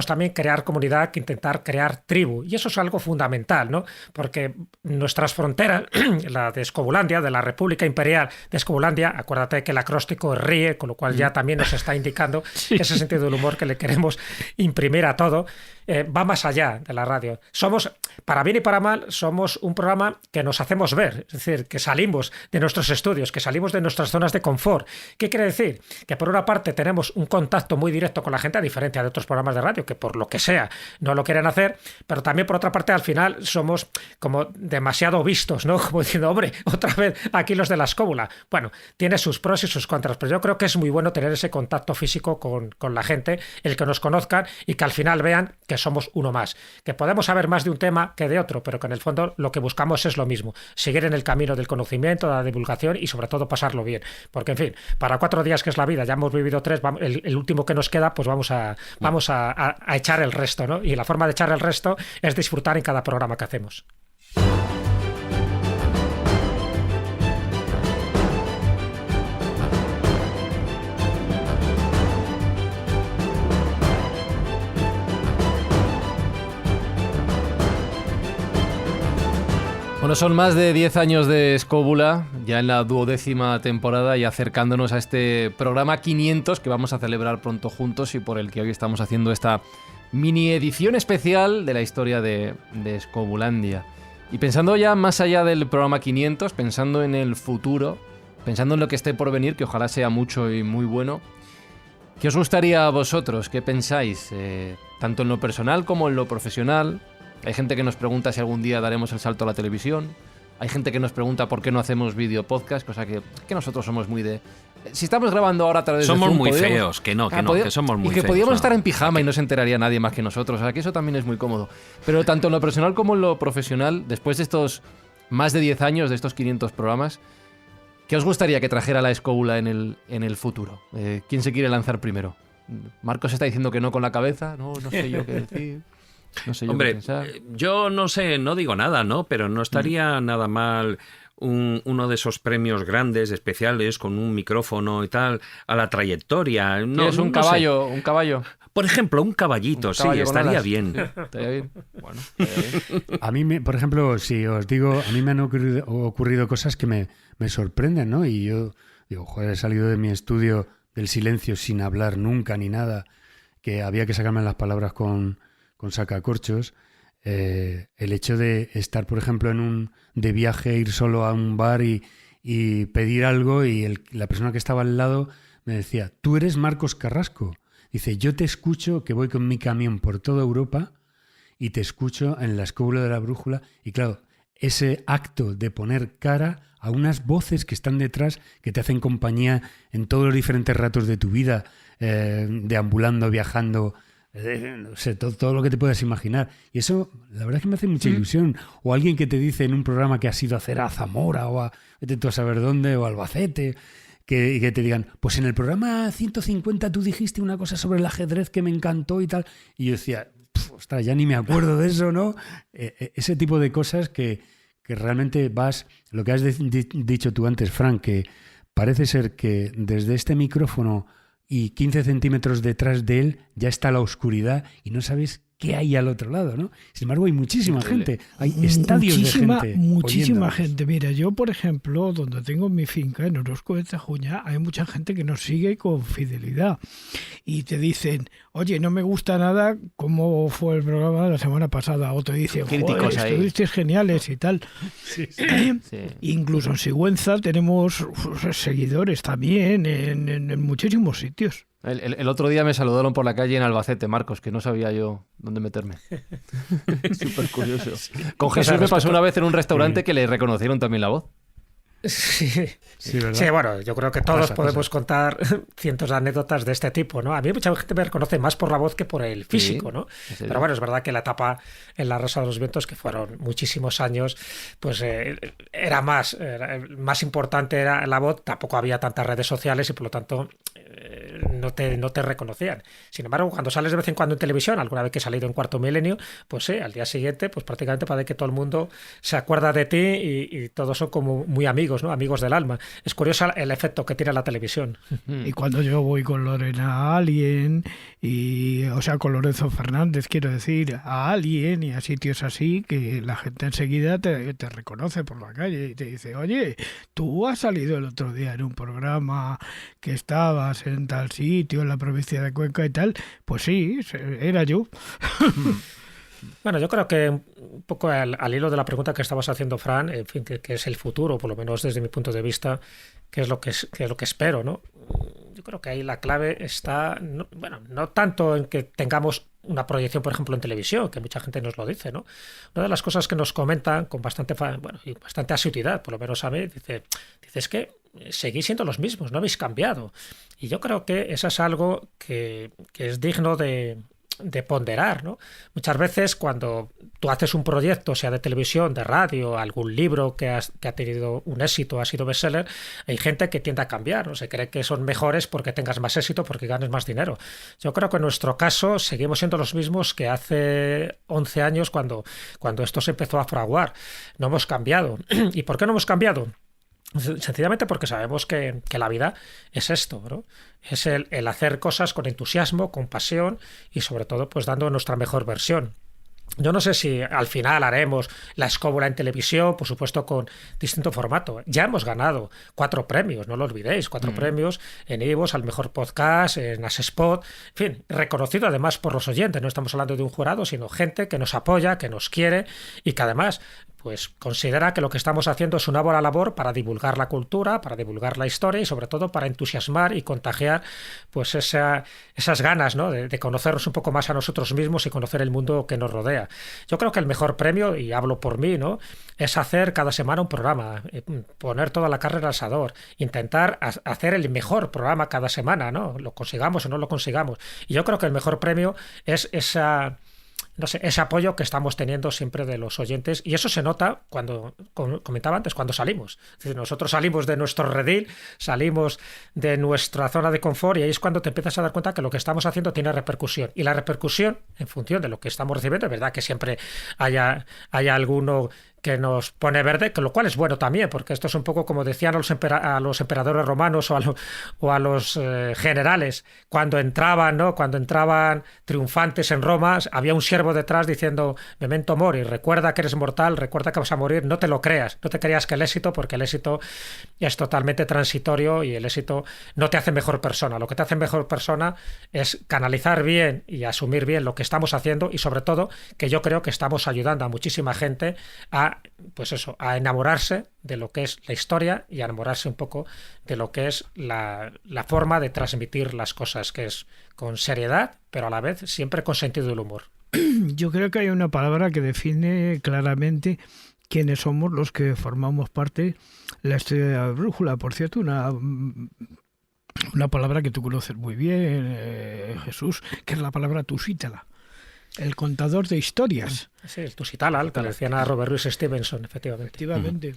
también crear comunidad, que intentar crear tribu. Y eso es algo fundamental, ¿no? Porque nuestras fronteras, la de Escobulandia, de la República Imperial de Escobulandia, acuérdate que el acróstico ríe, con lo cual ya también nos está indicando ese sentido del humor que le queremos imprimir a todo, va más allá de la radio. Somos, para bien y para mal, somos un programa que nos hacemos ver, es decir, que salimos de nuestros estudios, que salimos de nuestras zonas de confort. ¿Qué quiere decir? Que por una parte tenemos un contacto muy directo con la gente, a diferencia de otros programas de radio que por lo que sea no lo quieren hacer, pero también por otra parte al final somos como demasiado vistos, ¿no? Como diciendo, hombre, otra vez aquí los de la escóbula. Bueno, tiene sus pros y sus contras, pero yo creo que es muy bueno tener ese contacto físico con la gente, el que nos conozcan y que al final vean que somos uno más, que podemos saber más de un tema que de otro, pero que en el fondo lo que buscamos es lo mismo, seguir en el camino del conocimiento, de la divulgación y sobre todo pasarlo bien, porque en fin, para 4 días que es la vida, ya hemos vivido 3, el último que nos queda, pues vamos a echar el resto, ¿no? Y la forma de echar el resto es disfrutar en cada programa que hacemos. Bueno, son más de 10 años de Escóbula, ya en la 12ª temporada y acercándonos a este programa 500 que vamos a celebrar pronto juntos y por el que hoy estamos haciendo esta mini edición especial de la historia de Escobulandia. Y pensando ya más allá del programa 500, pensando en el futuro, pensando en lo que esté por venir, que ojalá sea mucho y muy bueno, ¿qué os gustaría a vosotros? ¿Qué pensáis? Tanto en lo personal como en lo profesional. Hay gente que nos pregunta si algún día daremos el salto a la televisión. Hay gente que nos pregunta por qué no hacemos vídeo podcast, cosa que nosotros somos muy de... Si estamos grabando ahora a través de Zoom... Somos muy feos, que somos muy feos. Y que podíamos estar en ¿no? pijama y no se enteraría nadie más que nosotros. O sea, que eso también es muy cómodo. Pero tanto en lo personal como en lo profesional, después de estos más de 10 años, de estos 500 programas, ¿qué os gustaría que trajera la escóbula en el futuro? ¿Quién se quiere lanzar primero? Marcos está diciendo que no con la cabeza. No sé yo qué decir. No sé yo qué pensar. Yo no sé, no digo nada, ¿no? Pero no estaría nada mal uno de esos premios grandes, especiales, con un micrófono y tal, a la trayectoria. No, ¿Es un caballo? ¿Un caballo? Por ejemplo, un caballito, sí, estaría bien. Estaría bien. Bueno, estaría bien. A mí, por ejemplo, si os digo, a mí me han ocurrido cosas que me sorprenden, ¿no? Y yo digo, joder, he salido de mi estudio del silencio sin hablar nunca ni nada, que había que sacarme las palabras con sacacorchos. El hecho de estar, por ejemplo, de viaje, ir solo a un bar y pedir algo y la persona que estaba al lado me decía, tú eres Marcos Carrasco. Dice, yo te escucho, que voy con mi camión por toda Europa y te escucho en la escóbula de la brújula. Y claro, ese acto de poner cara a unas voces que están detrás, que te hacen compañía en todos los diferentes ratos de tu vida, deambulando, viajando... no sé, todo lo que te puedas imaginar. Y eso, la verdad es que me hace mucha ilusión. O alguien que te dice en un programa que has ido a hacer a Zamora o vete tú a saber dónde, o a Albacete, que te digan, pues en el programa 150 tú dijiste una cosa sobre el ajedrez que me encantó y tal. Y yo decía, ostras, ya ni me acuerdo de eso, ¿no? Ese tipo de cosas que realmente vas... Lo que has dicho tú antes, Frank, que parece ser que desde este micrófono y 15 centímetros detrás de él ya está la oscuridad y no sabes qué hay al otro lado, ¿no? Sin embargo, hay muchísima gente, hay estadios de gente. Muchísima gente. Mira, yo, por ejemplo, donde tengo mi finca, en Orozco de Tajuña, hay mucha gente que nos sigue con fidelidad y te dicen, oye, no me gusta nada cómo fue el programa de la semana pasada, o te dicen, joder, estuvisteis geniales y tal. Sí. Incluso en Sigüenza tenemos seguidores también en muchísimos sitios. El otro día me saludaron por la calle en Albacete, Marcos, que no sabía yo dónde meterme. Súper curioso. Con Jesús me pasó una vez en un restaurante que le reconocieron también la voz. Sí, bueno, yo creo que todos podemos contar cientos de anécdotas de este tipo, ¿no? A mí mucha gente me reconoce más por la voz que por el físico, ¿no? Pero bueno, es verdad que la etapa en La Rosa de los Vientos, que fueron muchísimos años, pues era más importante era la voz, tampoco había tantas redes sociales y por lo tanto no te reconocían. Sin embargo, cuando sales de vez en cuando en televisión, alguna vez que he salido en Cuarto Milenio, pues al día siguiente, pues prácticamente parece que todo el mundo se acuerda de ti y todos son como muy amigos, ¿no? Amigos del alma. Es curioso el efecto que tiene la televisión. Y cuando yo voy con Lorena a Alien, con Lorenzo Fernández, quiero decir, a Alien y a sitios así, que la gente enseguida te reconoce por la calle y te dice, oye, tú has salido el otro día en un programa que estabas en tal sitio, en la provincia de Cuenca y tal. Pues sí, era yo. Bueno, yo creo que un poco al hilo de la pregunta que estabas haciendo, Fran, en fin, que es el futuro, por lo menos desde mi punto de vista, que es lo que espero, ¿no? Yo creo que ahí la clave está, no tanto en que tengamos una proyección, por ejemplo, en televisión, que mucha gente nos lo dice, ¿no? Una de las cosas que nos comentan con bastante asiduidad, por lo menos a mí, dice es que seguís siendo los mismos, no habéis cambiado. Y yo creo que eso es algo que es digno de ponderar, ¿no? Muchas veces cuando tú haces un proyecto, sea de televisión, de radio, algún libro que ha tenido un éxito, ha sido bestseller, hay gente que tiende a cambiar, ¿no? Se cree que son mejores porque tengas más éxito, porque ganes más dinero. Yo creo que en nuestro caso seguimos siendo los mismos que hace 11 años cuando esto se empezó a fraguar. No hemos cambiado. ¿Y por qué no hemos cambiado? Sencillamente porque sabemos que la vida es esto, ¿no? Es el hacer cosas con entusiasmo, con pasión y sobre todo pues dando nuestra mejor versión. Yo no sé si al final haremos la escóbula en televisión, por supuesto con distinto formato. Ya hemos ganado 4 premios, no lo olvidéis, 4 premios en iVoox, al mejor podcast, en Asespot, en fin, reconocido además por los oyentes. No estamos hablando de un jurado, sino gente que nos apoya, que nos quiere y que además pues considera que lo que estamos haciendo es una buena labor para divulgar la cultura, para divulgar la historia y sobre todo para entusiasmar y contagiar pues esas ganas, ¿no? de conocernos un poco más a nosotros mismos y conocer el mundo que nos rodea. Yo creo que el mejor premio, y hablo por mí, ¿no? es hacer cada semana un programa, poner toda la carne al asador, intentar hacer el mejor programa cada semana, ¿no? Lo consigamos o no lo consigamos. Y yo creo que el mejor premio es ese apoyo que estamos teniendo siempre de los oyentes, y eso se nota cuando, como comentaba antes, cuando salimos. Es decir, nosotros salimos de nuestro redil, salimos de nuestra zona de confort, y ahí es cuando te empiezas a dar cuenta que lo que estamos haciendo tiene repercusión. Y la repercusión, en función de lo que estamos recibiendo, es verdad que siempre haya alguno que nos pone verde, que lo cual es bueno también, porque esto es un poco como decían a los emperadores romanos o a los generales cuando entraban, ¿no? Cuando entraban triunfantes en Roma, había un siervo detrás diciendo memento mori, recuerda que eres mortal, recuerda que vas a morir, no te lo creas, no te creas que el éxito, porque el éxito es totalmente transitorio y el éxito no te hace mejor persona. Lo que te hace mejor persona es canalizar bien y asumir bien lo que estamos haciendo, y sobre todo que yo creo que estamos ayudando a muchísima gente a enamorarse de lo que es la historia y a enamorarse un poco de lo que es la forma de transmitir las cosas, que es con seriedad, pero a la vez siempre con sentido del humor. Yo creo que hay una palabra que define claramente quiénes somos los que formamos parte de la historia de la brújula. Por cierto, una palabra que tú conoces muy bien, Jesús, que es la palabra tusítala. El contador de historias. Sí, el Tusitala, el que le decían a Robert Louis Stevenson, efectivamente.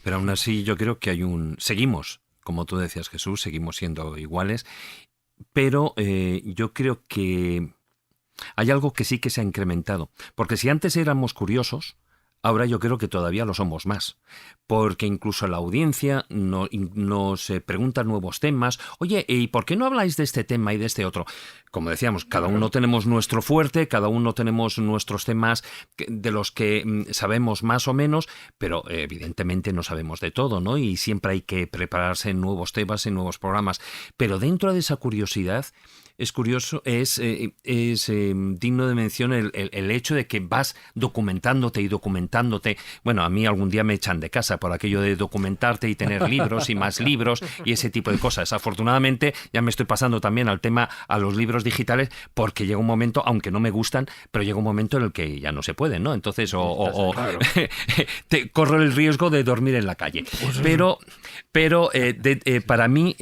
Pero aún así yo creo que seguimos, como tú decías, Jesús, seguimos siendo iguales, pero yo creo que hay algo que sí que se ha incrementado. Porque si antes éramos curiosos, ahora yo creo que todavía lo somos más, porque incluso la audiencia nos pregunta nuevos temas. Oye, ¿y por qué no habláis de este tema y de este otro? Como decíamos, cada uno tenemos nuestro fuerte, cada uno tenemos nuestros temas de los que sabemos más o menos, pero evidentemente no sabemos de todo, ¿no? Y siempre hay que prepararse en nuevos temas, en nuevos programas. Pero dentro de esa curiosidad, es curioso, es digno de mención el hecho de que vas documentándote y documentándote. Bueno, a mí algún día me echan de casa por aquello de documentarte y tener libros y más libros y ese tipo de cosas. Afortunadamente ya me estoy pasando también a los libros digitales, porque llega un momento, aunque no me gustan, pero llega un momento en el que ya no se puede, ¿no? Entonces claro. Te corro el riesgo de dormir en la calle. Pero para mí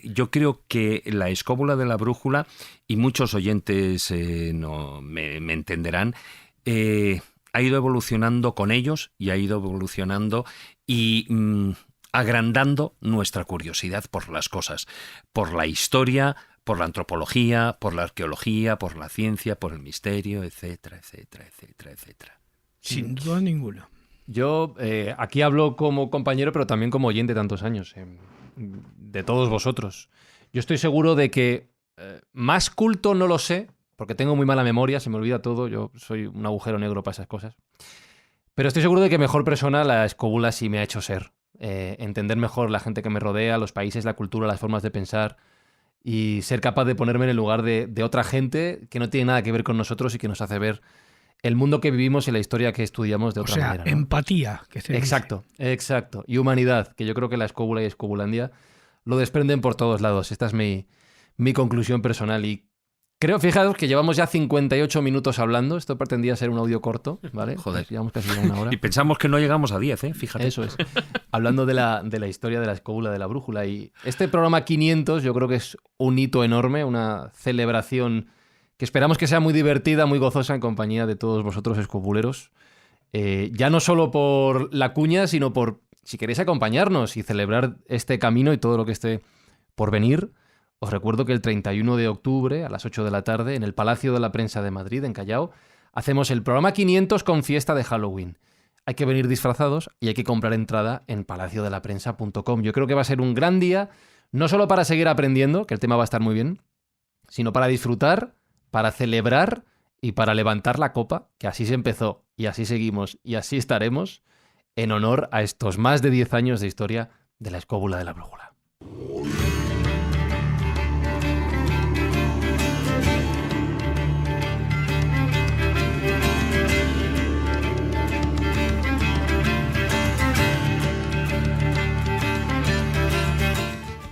yo creo que la escóbula de la brújula, y muchos oyentes me entenderán, ha ido evolucionando con ellos y ha ido evolucionando y agrandando nuestra curiosidad por las cosas, por la historia, por la antropología, por la arqueología, por la ciencia, por el misterio, etcétera, etcétera, etcétera, etcétera. Sin duda ninguna. Yo aquí hablo como compañero, pero también como oyente de tantos años, de todos vosotros. Yo estoy seguro de que más culto no lo sé, porque tengo muy mala memoria, se me olvida todo, yo soy un agujero negro para esas cosas. Pero estoy seguro de que mejor persona la escóbula sí me ha hecho ser. Entender mejor la gente que me rodea, los países, la cultura, las formas de pensar, y ser capaz de ponerme en el lugar de otra gente que no tiene nada que ver con nosotros y que nos hace ver el mundo que vivimos y la historia que estudiamos de otra manera, ¿no? Empatía. Que se exacto. Y humanidad, que yo creo que la escóbula y Escobulandia lo desprenden por todos lados. Esta es mi conclusión personal. Y creo, fijaos que llevamos ya 58 minutos hablando. Esto pretendía ser un audio corto, ¿vale? Joder. Llevamos casi una hora. Y pensamos que no llegamos a 10, fíjate. Eso es. Hablando de la historia de la escóbula de la brújula. Y este programa 500 yo creo que es un hito enorme, una celebración que esperamos que sea muy divertida, muy gozosa en compañía de todos vosotros escobuleros. Ya no solo por la cuña, sino por, si queréis acompañarnos y celebrar este camino y todo lo que esté por venir. Os recuerdo que el 31 de octubre a las 8 de la tarde en el Palacio de la Prensa de Madrid, en Callao, hacemos el programa 500 con fiesta de Halloween. Hay que venir disfrazados y hay que comprar entrada en palaciodelaPrensa.com. Yo creo que va a ser un gran día, no solo para seguir aprendiendo, que el tema va a estar muy bien, sino para disfrutar, para celebrar y para levantar la copa, que así se empezó y así seguimos y así estaremos, en honor a estos más de 10 años de historia de la Escóbula de la Brújula.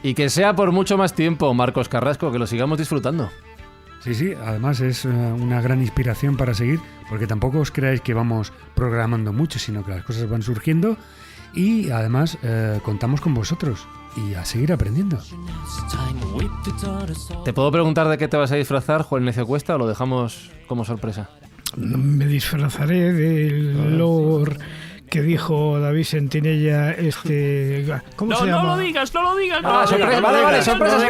Y que sea por mucho más tiempo, Marcos Carrasco, que lo sigamos disfrutando. Sí, además es una gran inspiración para seguir, porque tampoco os creáis que vamos programando mucho, sino que las cosas van surgiendo y además contamos con vosotros y a seguir aprendiendo. ¿Te puedo preguntar de qué te vas a disfrazar, Juan Ignacio Cuesta, o lo dejamos como sorpresa? Me disfrazaré del Lord que dijo David Sentinella, ¿cómo se llama? No lo digas. Sorpresa, vale, sorpresa.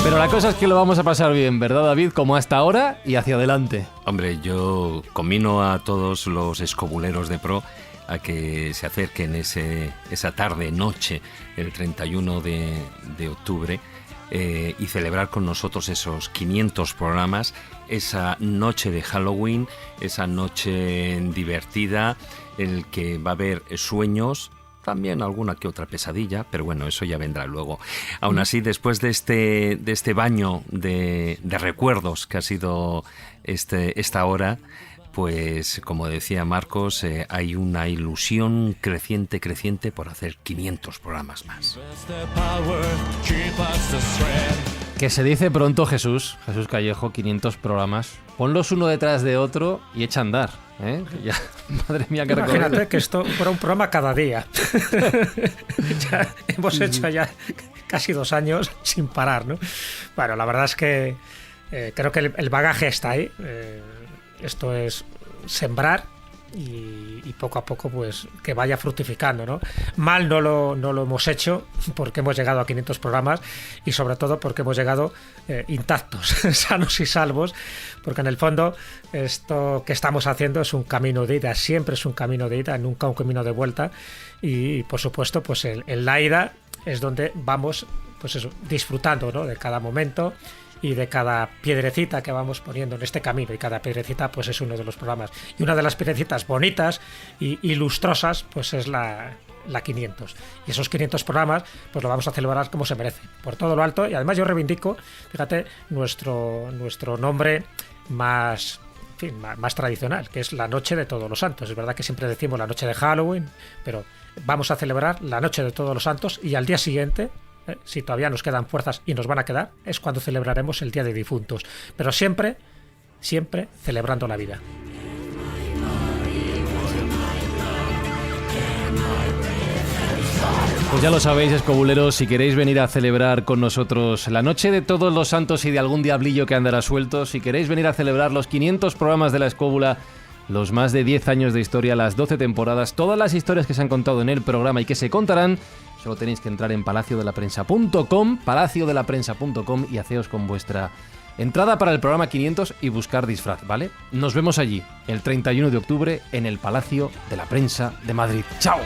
Pero la cosa es que lo vamos a pasar bien, ¿verdad, David? Como hasta ahora y hacia adelante. Hombre, yo conmino a todos los escobuleros de pro a que se acerquen esa tarde, noche, el 31 de octubre, y celebrar con nosotros esos 500 programas, esa noche de Halloween, esa noche divertida, en el que va a haber sueños, también alguna que otra pesadilla, pero bueno, eso ya vendrá luego. Aún así, después de este baño de recuerdos que ha sido esta hora, pues como decía Marcos, hay una ilusión creciente por hacer 500 programas más. Que se dice pronto, Jesús Callejo, 500 programas. Ponlos uno detrás de otro y echa a andar. Ya, madre mía, qué recorrido. Imagínate que esto fuera un programa cada día. Ya hemos hecho ya casi 2 años sin parar, ¿no? Bueno, la verdad es que creo que el bagaje está ahí. Esto es sembrar y poco a poco pues que vaya fructificando, ¿no? Mal no lo hemos hecho porque hemos llegado a 500 programas y sobre todo porque hemos llegado intactos, sanos y salvos, porque en el fondo esto que estamos haciendo es un camino de ida, siempre es un camino de ida, nunca un camino de vuelta, y por supuesto pues en la ida es donde vamos pues eso, disfrutando, ¿no? De cada momento y de cada piedrecita que vamos poniendo en este camino, y cada piedrecita pues es uno de los programas, y una de las piedrecitas bonitas y lustrosas pues es la 500, y esos 500 programas pues lo vamos a celebrar como se merece, por todo lo alto. Y además yo reivindico, fíjate, nuestro nombre más tradicional, que es la Noche de Todos los Santos. Es verdad que siempre decimos la noche de Halloween, pero vamos a celebrar la Noche de Todos los Santos, y al día siguiente, si todavía nos quedan fuerzas y nos van a quedar, es cuando celebraremos el Día de Difuntos, pero siempre celebrando la vida. Pues ya lo sabéis, escobuleros, si queréis venir a celebrar con nosotros la Noche de Todos los Santos y de algún diablillo que andará suelto, si queréis venir a celebrar los 500 programas de la Escóbula, los más de 10 años de historia, las 12 temporadas, todas las historias que se han contado en el programa y que se contarán, solo tenéis que entrar en palaciodelaPrensa.com, y haceos con vuestra entrada para el programa 500 y buscar disfraz, ¿vale? Nos vemos allí el 31 de octubre en el Palacio de la Prensa de Madrid. ¡Chao!